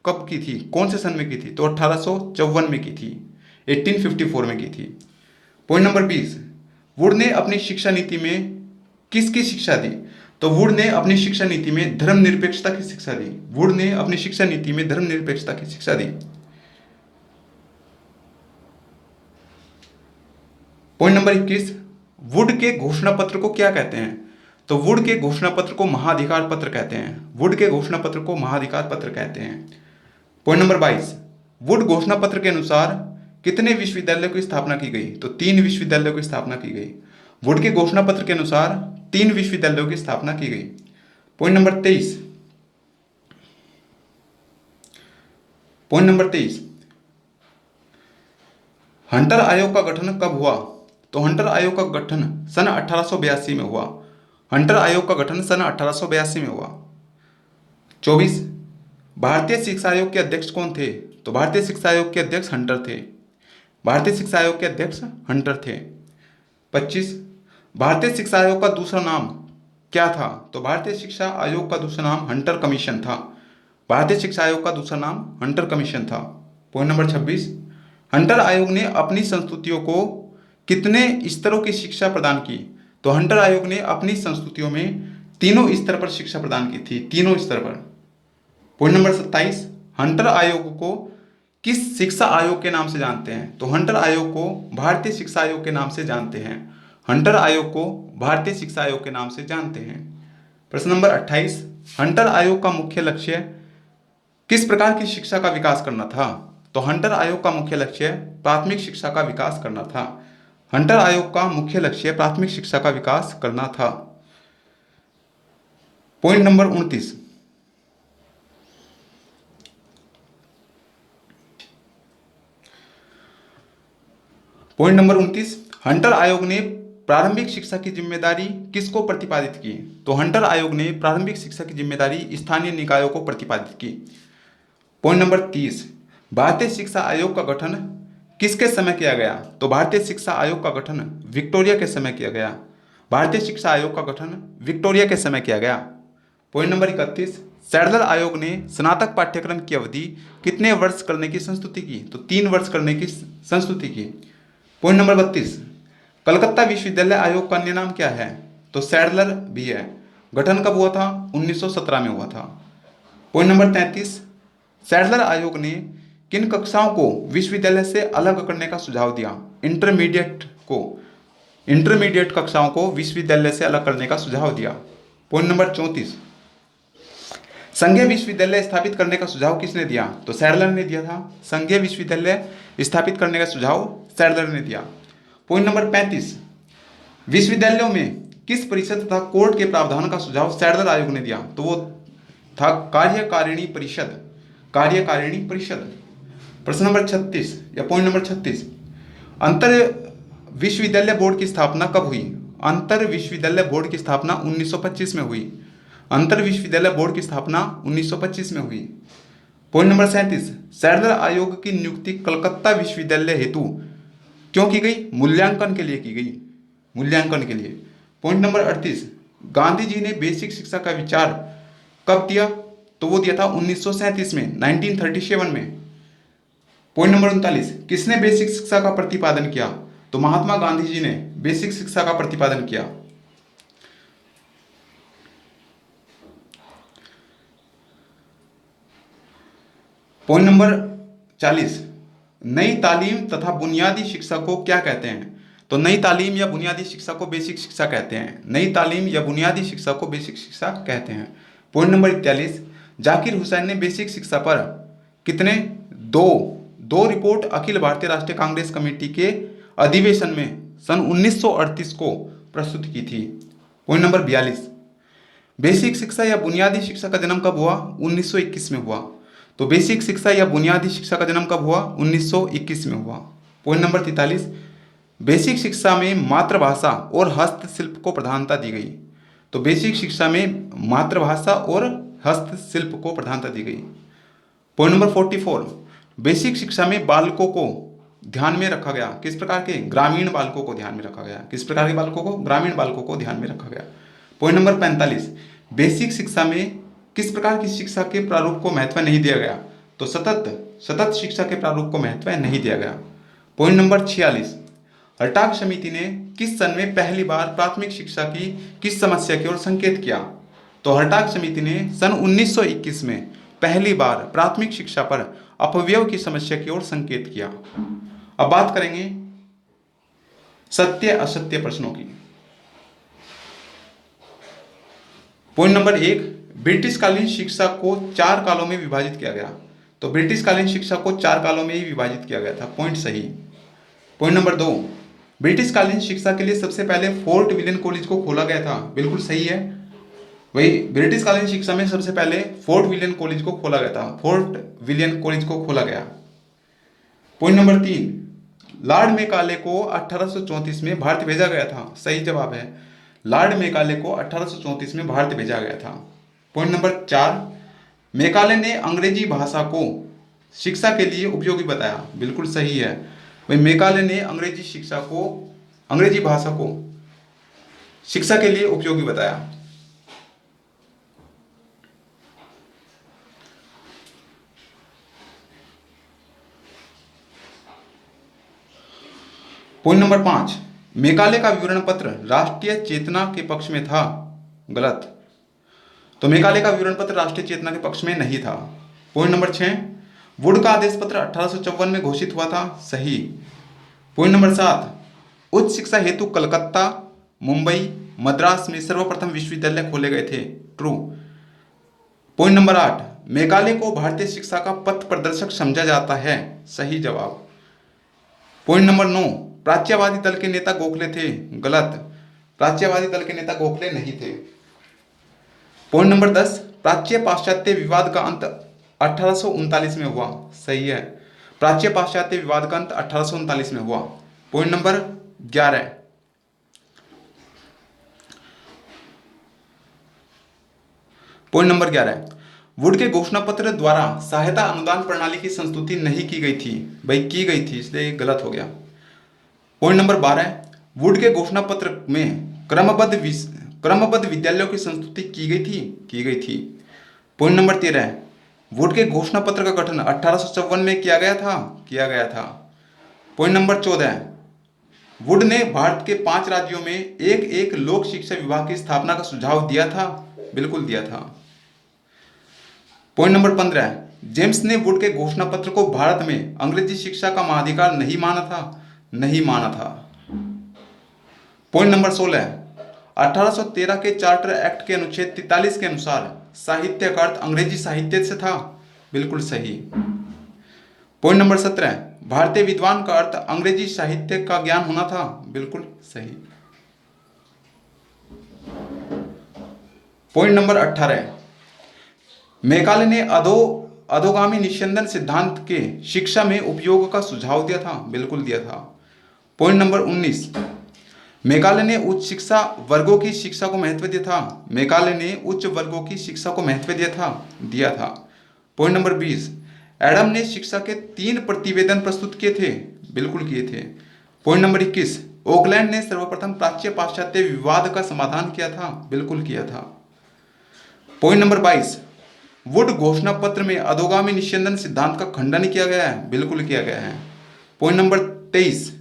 कब की थी? कौन से सन में की थी? तो 1854 में की थी, 1854 में की थी। पॉइंट नंबर 20, वुड ने अपनी शिक्षा नीति में किसकी शिक्षा दी? तो वुड ने अपनी शिक्षा नीति में धर्मनिरपेक्षता की शिक्षा दी। वुड ने अपनी शिक्षा नीति में धर्मनिरपेक्षता की शिक्षा दी। पॉइंट नंबर 21, वुड के घोषणा पत्र को क्या कहते हैं? तो वुड के घोषणा पत्र को महाधिकार पत्र कहते हैं। वुड के घोषणा पत्र को महाधिकार पत्र कहते हैं। पॉइंट नंबर 22, वुड घोषणा पत्र के अनुसार कितने विश्वविद्यालयों की स्थापना की गई? तो 3 विश्वविद्यालयों की स्थापना की गई। वुड के घोषणा पत्र के अनुसार 3 विश्वविद्यालयों की स्थापना की गई। पॉइंट नंबर 23, हंटर आयोग का गठन कब हुआ? तो हंटर आयोग का गठन सन 1882 में हुआ। हंटर आयोग का गठन सन 1882 में हुआ। 24, भारतीय शिक्षा आयोग के अध्यक्ष कौन थे? तो भारतीय शिक्षा आयोग के अध्यक्ष हंटर थे। भारतीय शिक्षा आयोग के अध्यक्ष हंटर थे। 25, भारतीय शिक्षा आयोग का दूसरा नाम क्या था? तो भारतीय शिक्षा आयोग का दूसरा नाम हंटर कमीशन था। भारतीय शिक्षा आयोग का दूसरा नाम हंटर कमीशन था। पॉइंट नंबर 26, हंटर आयोग ने अपनी संस्तुतियों को कितने स्तरों की शिक्षा प्रदान की? तो हंटर आयोग ने अपनी संस्तुतियों में 3 स्तर पर शिक्षा प्रदान की थी, 3 स्तर पर। पॉइंट नंबर 27, हंटर आयोग को किस शिक्षा आयोग के नाम से जानते हैं? तो हंटर आयोग को भारतीय शिक्षा आयोग के नाम से जानते हैं। हंटर आयोग को भारतीय शिक्षा आयोग के नाम से जानते हैं। प्रश्न नंबर 28, हंटर आयोग का मुख्य लक्ष्य किस प्रकार की शिक्षा का विकास करना था? तो हंटर आयोग का मुख्य लक्ष्य प्राथमिक शिक्षा का विकास करना था। हंटर आयोग का मुख्य लक्ष्य प्राथमिक शिक्षा का विकास करना था। पॉइंट नंबर 29, हंटर आयोग ने प्रारंभिक शिक्षा की जिम्मेदारी किसको प्रतिपादित की? तो हंटर आयोग ने प्रारंभिक शिक्षा की जिम्मेदारी स्थानीय निकायों को प्रतिपादित की। पॉइंट नंबर 30, भारतीय शिक्षा आयोग का गठन किसके समय किया गया? तो भारतीय शिक्षा आयोग का गठन विक्टोरिया के समय किया गया। भारतीय शिक्षा आयोग का गठन विक्टोरिया के समय किया गया। पॉइंट नंबर 31, सैडलर आयोग ने स्नातक पाठ्यक्रम की अवधि कितने वर्ष करने की संस्तुति की? तो 3 वर्ष करने की संस्तुति की। पॉइंट नंबर 32, कलकत्ता विश्वविद्यालय आयोग का अन्य नाम क्या है? तो सैडलर भी है। गठन कब हुआ था? 1917 में हुआ था। पॉइंट नंबर 33, सैडलर आयोग ने किन कक्षाओं को विश्वविद्यालय से अलग करने का सुझाव दिया? इंटरमीडिएट कक्षाओं को विश्वविद्यालय से अलग करने का सुझाव दिया। पॉइंट नंबर 34, संघीय विश्वविद्यालय स्थापित करने का सुझाव किसने दिया? तो सैडलर ने दिया था। संघीय विश्वविद्यालय स्थापित करने का सुझाव सैडलर ने दिया। पॉइंट नंबर 35, विश्वविद्यालयों में किस परिषद तथा कोर्ट के प्रावधान का सुझाव सैडलर आयोग ने दिया? तो वो था कार्यकारिणी परिषद। कार्यकारिणी परिषद। प्रश्न नंबर 36 या पॉइंट नंबर 36, अंतर विश्वविद्यालय बोर्ड की स्थापना कब हुई? अंतर विश्वविद्यालय बोर्ड की स्थापना 1925 में हुई। अंतर विश्वविद्यालय बोर्ड की स्थापना 1925 में हुई। पॉइंट नंबर 37, सैडलर आयोग की नियुक्ति कलकत्ता विश्वविद्यालय हेतु क्यों की गई? मूल्यांकन के लिए की गई। मूल्यांकन के लिए। पॉइंट नंबर 38, गांधी जी ने बेसिक शिक्षा का विचार कब दिया? तो वो दिया था 1937 में, 1937 में। पॉइंट नंबर 39, किसने बेसिक शिक्षा का प्रतिपादन किया? तो महात्मा गांधी जी ने बेसिक शिक्षा का प्रतिपादन किया। पॉइंट नंबर 40, नई तालीम तथा बुनियादी शिक्षा को क्या कहते हैं? तो नई तालीम या बुनियादी शिक्षा को बेसिक शिक्षा कहते हैं। नई तालीम या बुनियादी शिक्षा को बेसिक शिक्षा कहते हैं। पॉइंट नंबर 41, जाकिर हुसैन ने बेसिक शिक्षा पर कितने दो रिपोर्ट अखिल भारतीय राष्ट्रीय कांग्रेस कमेटी के अधिवेशन में सन 1938 को प्रस्तुत की थी। पॉइंट नंबर 42, बेसिक शिक्षा या बुनियादी शिक्षा का जन्म कब हुआ? 1921 में हुआ। तो बेसिक शिक्षा या बुनियादी शिक्षा का जन्म कब हुआ? 1921 में हुआ। पॉइंट नंबर 43, बेसिक शिक्षा में मातृभाषा और हस्तशिल्प को प्रधानता दी गई। तो बेसिक शिक्षा में मातृभाषा और हस्तशिल्प को प्रधानता दी गई। पॉइंट नंबर 44, बेसिक शिक्षा में बालकों को ध्यान में रखा गया। किस प्रकार के? ग्रामीण बालकों को ध्यान में रखा गया। किस प्रकार के बालकों को? ग्रामीण बालकों को ध्यान में रखा गया। पॉइंट नंबर 45, बेसिक शिक्षा में किस प्रकार की शिक्षा के प्रारूप को महत्व नहीं दिया गया? तो सतत शिक्षा के प्रारूप को महत्व नहीं दिया गया। पॉइंट नंबर 46, हर्टाग समिति ने किस सन में पहली बार प्राथमिक शिक्षा की किस समस्या की ओर संकेत किया? तो हर्टाग समिति ने सन 1921 में पहली बार प्राथमिक शिक्षा पर अपव्यय की समस्या की ओर संकेत किया। अब बात करेंगे सत्य असत्य प्रश्नों की। पॉइंट नंबर 1, ब्रिटिश कालीन शिक्षा को 4 कालों में विभाजित किया गया। तो ब्रिटिश कालीन शिक्षा को 4 कालों में ही विभाजित किया गया था। पॉइंट सही। पॉइंट नंबर 2, ब्रिटिश कालीन शिक्षा के लिए सबसे पहले फोर्ट विलियम कॉलेज को खोला गया था। बिल्कुल सही है। वही ब्रिटिश कालीन शिक्षा में सबसे पहले फोर्ट विलियम कॉलेज को खोला गया था। फोर्ट विलियम कॉलेज को खोला गया। पॉइंट नंबर 3, लॉर्ड मेकाले को 1834 में भारत भेजा गया था। सही जवाब है। लॉर्ड मेकाले को 1834 में भारत भेजा गया था। पॉइंट नंबर 4, मेकाले ने अंग्रेजी भाषा को शिक्षा के लिए उपयोगी बताया। बिल्कुल सही है। वही मेकाले ने अंग्रेजी भाषा को शिक्षा के लिए उपयोगी बताया। पॉइंट नंबर 5, मेकाले का विवरण पत्र राष्ट्रीय चेतना के पक्ष में था। गलत। तो मेकाले का विवरण पत्र राष्ट्रीय चेतना के पक्ष में नहीं था। पॉइंट नंबर 6, वुड का आदेश पत्र 1854 में घोषित हुआ था। सही। पॉइंट नंबर 7, उच्च शिक्षा हेतु कलकत्ता, मुंबई, मद्रास में सर्वप्रथम विश्वविद्यालय खोले गए थे। ट्रू। पॉइंट नंबर 8, मेकाले को भारतीय शिक्षा का पथ प्रदर्शक समझा जाता है। सही जवाब। पॉइंट नंबर 9, प्राच्यवादी दल के नेता गोखले थे। गलत। प्राच्यवादी दल के नेता गोखले नहीं थे। पॉइंट नंबर 10, प्राच्य पाश्चात्य विवाद का अंत 1839 में हुआ। सही है। प्राच्य पाश्चात्य विवाद का अंत 1839 में हुआ। पॉइंट नंबर 11, वुड के घोषणा पत्र द्वारा सहायता अनुदान प्रणाली की संस्तुति नहीं की गई थी। भाई की गई थी, इसलिए गलत हो गया। पॉइंट नंबर 12, वुड के घोषणा पत्र में क्रमबद्ध विद्यालयों की संस्तुति की गई थी, की गई थी। पॉइंट नंबर 13, वुड के घोषणा पत्र का गठन 1854 में किया गया था, किया गया था। पॉइंट नंबर 14, वुड ने भारत के 5 राज्यों में एक एक लोक शिक्षा विभाग की स्थापना का सुझाव दिया था, बिल्कुल दिया था। पॉइंट नंबर 15, जेम्स ने वुड के घोषणा पत्र को भारत में अंग्रेजी शिक्षा का मानाधिकार नहीं माना था, नहीं माना था। पॉइंट नंबर 16, 1813 के चार्टर एक्ट के अनुच्छेद 43 के अनुसार साहित्य का अर्थ अंग्रेजी साहित्य से था, बिल्कुल सही। पॉइंट नंबर 17, भारतीय विद्वान का अर्थ अंग्रेजी साहित्य का ज्ञान होना था, बिल्कुल सही। पॉइंट नंबर 18, मैकाले ने अधोगामी निस्यंदन सिद्धांत के शिक्षा में उपयोग का सुझाव दिया था, बिल्कुल दिया था। पॉइंट नंबर 19, मैकाले ने उच्च शिक्षा वर्गों की शिक्षा को महत्व दिया था, मैकाले ने उच्च वर्गों की शिक्षा को महत्व दिया था। पॉइंट नंबर 20, एडम ने शिक्षा के 3 प्रतिवेदन प्रस्तुत किए थे, बिल्कुल किए थे। पॉइंट नंबर 21, ओकलैंड ने सर्वप्रथम प्राच्य पाश्चात्य विवाद का समाधान किया था, बिल्कुल किया था। पॉइंट नंबर 22, वुड घोषणा पत्र में अधोगामी निस्यंदन सिद्धांत का खंडन किया गया है, बिल्कुल किया गया है। पॉइंट नंबर 23,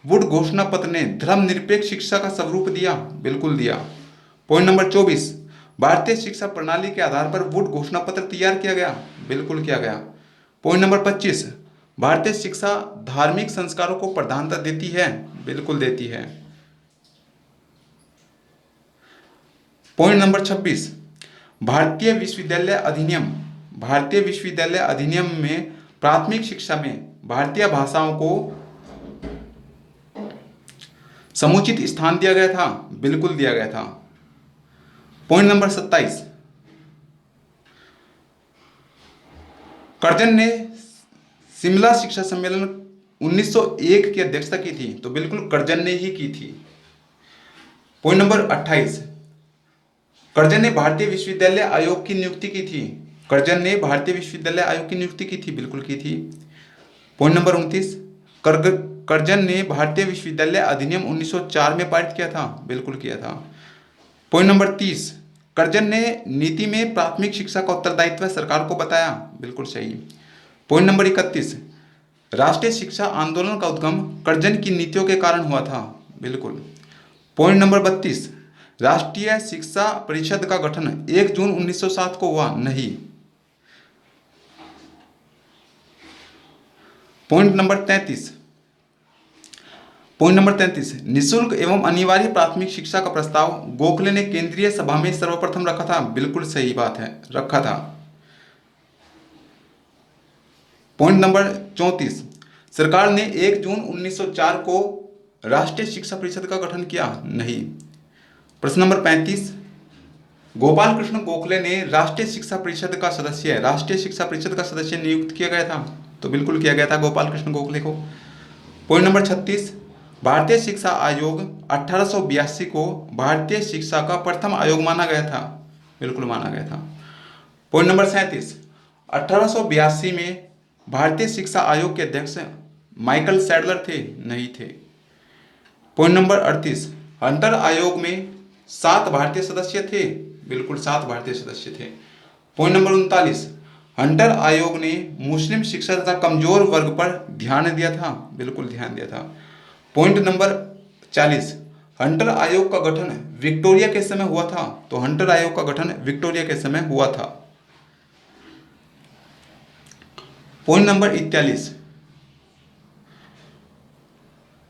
वुड घोषणा पत्र ने धर्मनिरपेक्ष शिक्षा का स्वरूप दिया, बिल्कुल दिया। पॉइंट नंबर 24, भारतीय शिक्षा प्रणाली के आधार पर वुड घोषणा पत्र तैयार किया गया, बिल्कुल किया गया। पॉइंट नंबर 25, भारतीय शिक्षा धार्मिक संस्कारों को प्रधानता देती है, बिल्कुल देती है। पॉइंट नंबर 26, भारतीय विश्वविद्यालय अधिनियम में प्राथमिक शिक्षा में भारतीय भाषाओं को समुचित स्थान दिया गया था, बिल्कुल दिया गया था। पॉइंट नंबर 27, कर्जन ने शिमला शिक्षा सम्मेलन 1901 की अध्यक्षता की थी, तो बिल्कुल कर्जन ने ही की थी। पॉइंट नंबर 28, कर्जन ने भारतीय विश्वविद्यालय आयोग की नियुक्ति की थी, कर्जन ने भारतीय विश्वविद्यालय आयोग की नियुक्ति की थी, बिल्कुल की थी। पॉइंट नंबर 29, कर्जन ने भारतीय विश्वविद्यालय अधिनियम 1904 में पारित किया था, बिल्कुल किया था। पॉइंट नंबर 30, कर्जन ने नीति में प्राथमिक शिक्षा का उत्तरदायित्व सरकार को बताया, बिल्कुल सही। पॉइंट नंबर 31, राष्ट्रीय शिक्षा आंदोलन का उद्गम कर्जन की नीतियों के कारण हुआ था, बिल्कुल। पॉइंट नंबर 32, राष्ट्रीय शिक्षा परिषद का गठन 1 जून 1907 को हुआ, नहीं। पॉइंट नंबर 33, निःशुल्क एवं अनिवार्य प्राथमिक शिक्षा का प्रस्ताव गोखले ने केंद्रीय सभा में सर्वप्रथम रखा था, बिल्कुल सही बात है, रखा था। पॉइंट नंबर 34, सरकार ने 1 जून 1904 को राष्ट्रीय शिक्षा परिषद का गठन किया, नहीं। प्रश्न नंबर 35, गोपाल कृष्ण गोखले ने राष्ट्रीय शिक्षा परिषद का सदस्य नियुक्त किया गया था, तो बिल्कुल किया गया था गोपाल कृष्ण गोखले को। पॉइंट नंबर 36, भारतीय शिक्षा आयोग 1882 को भारतीय शिक्षा का प्रथम आयोग माना गया था, बिल्कुल माना गया था। पॉइंट नंबर 37, 1882 में भारतीय शिक्षा आयोग के अध्यक्ष माइकल सैडलर थे, नहीं थे। पॉइंट नंबर 38, हंटर आयोग में 7 भारतीय सदस्य थे, बिल्कुल 7 भारतीय सदस्य थे। पॉइंट नंबर 39, हंटर आयोग ने मुस्लिम शिक्षा तथा कमजोर वर्ग पर ध्यान दिया था, बिल्कुल ध्यान दिया था। पॉइंट नंबर 40, हंटर आयोग का गठन विक्टोरिया के समय हुआ था, तो हंटर आयोग का गठन विक्टोरिया के समय हुआ था। पॉइंट नंबर 41,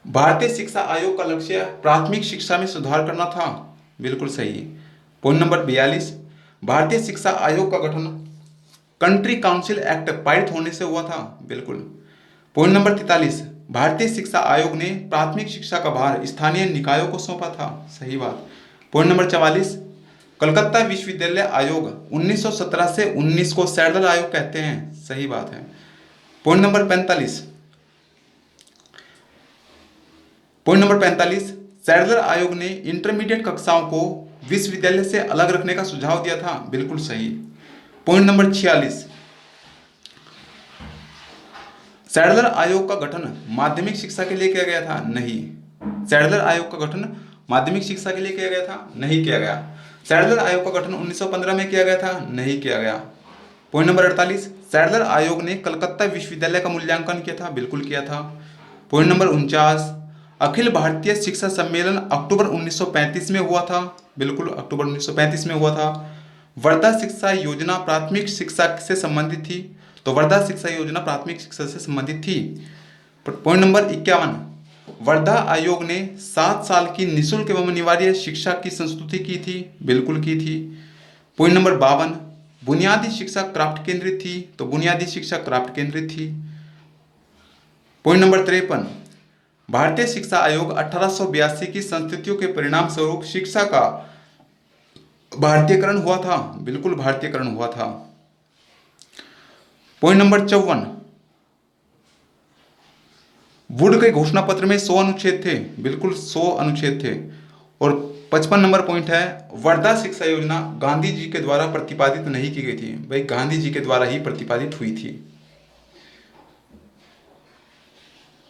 भारतीय शिक्षा आयोग का लक्ष्य प्राथमिक शिक्षा में सुधार करना था, बिल्कुल सही। पॉइंट नंबर 42, भारतीय शिक्षा आयोग का गठन कंट्री काउंसिल एक्ट पारित होने से हुआ था, बिल्कुल। पॉइंट नंबर 43, भारतीय शिक्षा आयोग ने प्राथमिक शिक्षा का भार स्थानीय निकायों को सौंपा था, सही बात। पॉइंट नंबर 44, कलकत्ता विश्वविद्यालय आयोग 1917 से 19 को सैडल आयोग कहते हैं, सही बात है। पॉइंट नंबर 45, सैडलर आयोग ने इंटरमीडिएट कक्षाओं को विश्वविद्यालय से अलग रखने का सुझाव दिया था, बिल्कुल सही। पॉइंट नंबर 46, सैडलर आयोग का गठन माध्यमिक शिक्षा के लिए किया गया था? नहीं। सैडलर आयोग का गठन माध्यमिक शिक्षा के लिए किया गया था? नहीं किया गया। सैडलर आयोग का गठन 1915 में किया गया था? नहीं किया गया। पॉइंट नंबर 48, सैडलर आयोग ने कलकत्ता विश्वविद्यालय का मूल्यांकन किया था? बिल्कुल किया था। पॉइंट नंबर 49, अखिल भारतीय शिक्षा सम्मेलन अक्टूबर 1935 में हुआ था? बिल्कुल, अक्टूबर 1935 में हुआ था। वर्धा शिक्षा योजना प्राथमिक शिक्षा से संबंधित थी? तो वर्धा शिक्षा योजना प्राथमिक शिक्षा से संबंधित थी। पॉइंट नंबर 51, वर्धा आयोग ने 7 साल की निःशुल्क एवं अनिवार्य शिक्षा की संस्तुति की थी? बिल्कुल की थी। पॉइंट नंबर 52, बुनियादी शिक्षा क्राफ्ट केंद्रित थी? तो बुनियादी शिक्षा क्राफ्ट केंद्रित थी। पॉइंट नंबर 53, भारतीय शिक्षा आयोग 1882 की संस्तुतियों के परिणाम स्वरूप शिक्षा का भारतीयकरण हुआ था? बिल्कुल भारतीयकरण हुआ था। पॉइंट नंबर 54, वुड के घोषणा पत्र में 100 अनुच्छेद थे? बिल्कुल 100 अनुच्छेद थे। और 55 नंबर पॉइंट है, वर्धा शिक्षा योजना गांधी जी के द्वारा प्रतिपादित नहीं की गई थी? भाई गांधी जी के द्वारा ही प्रतिपादित हुई थी।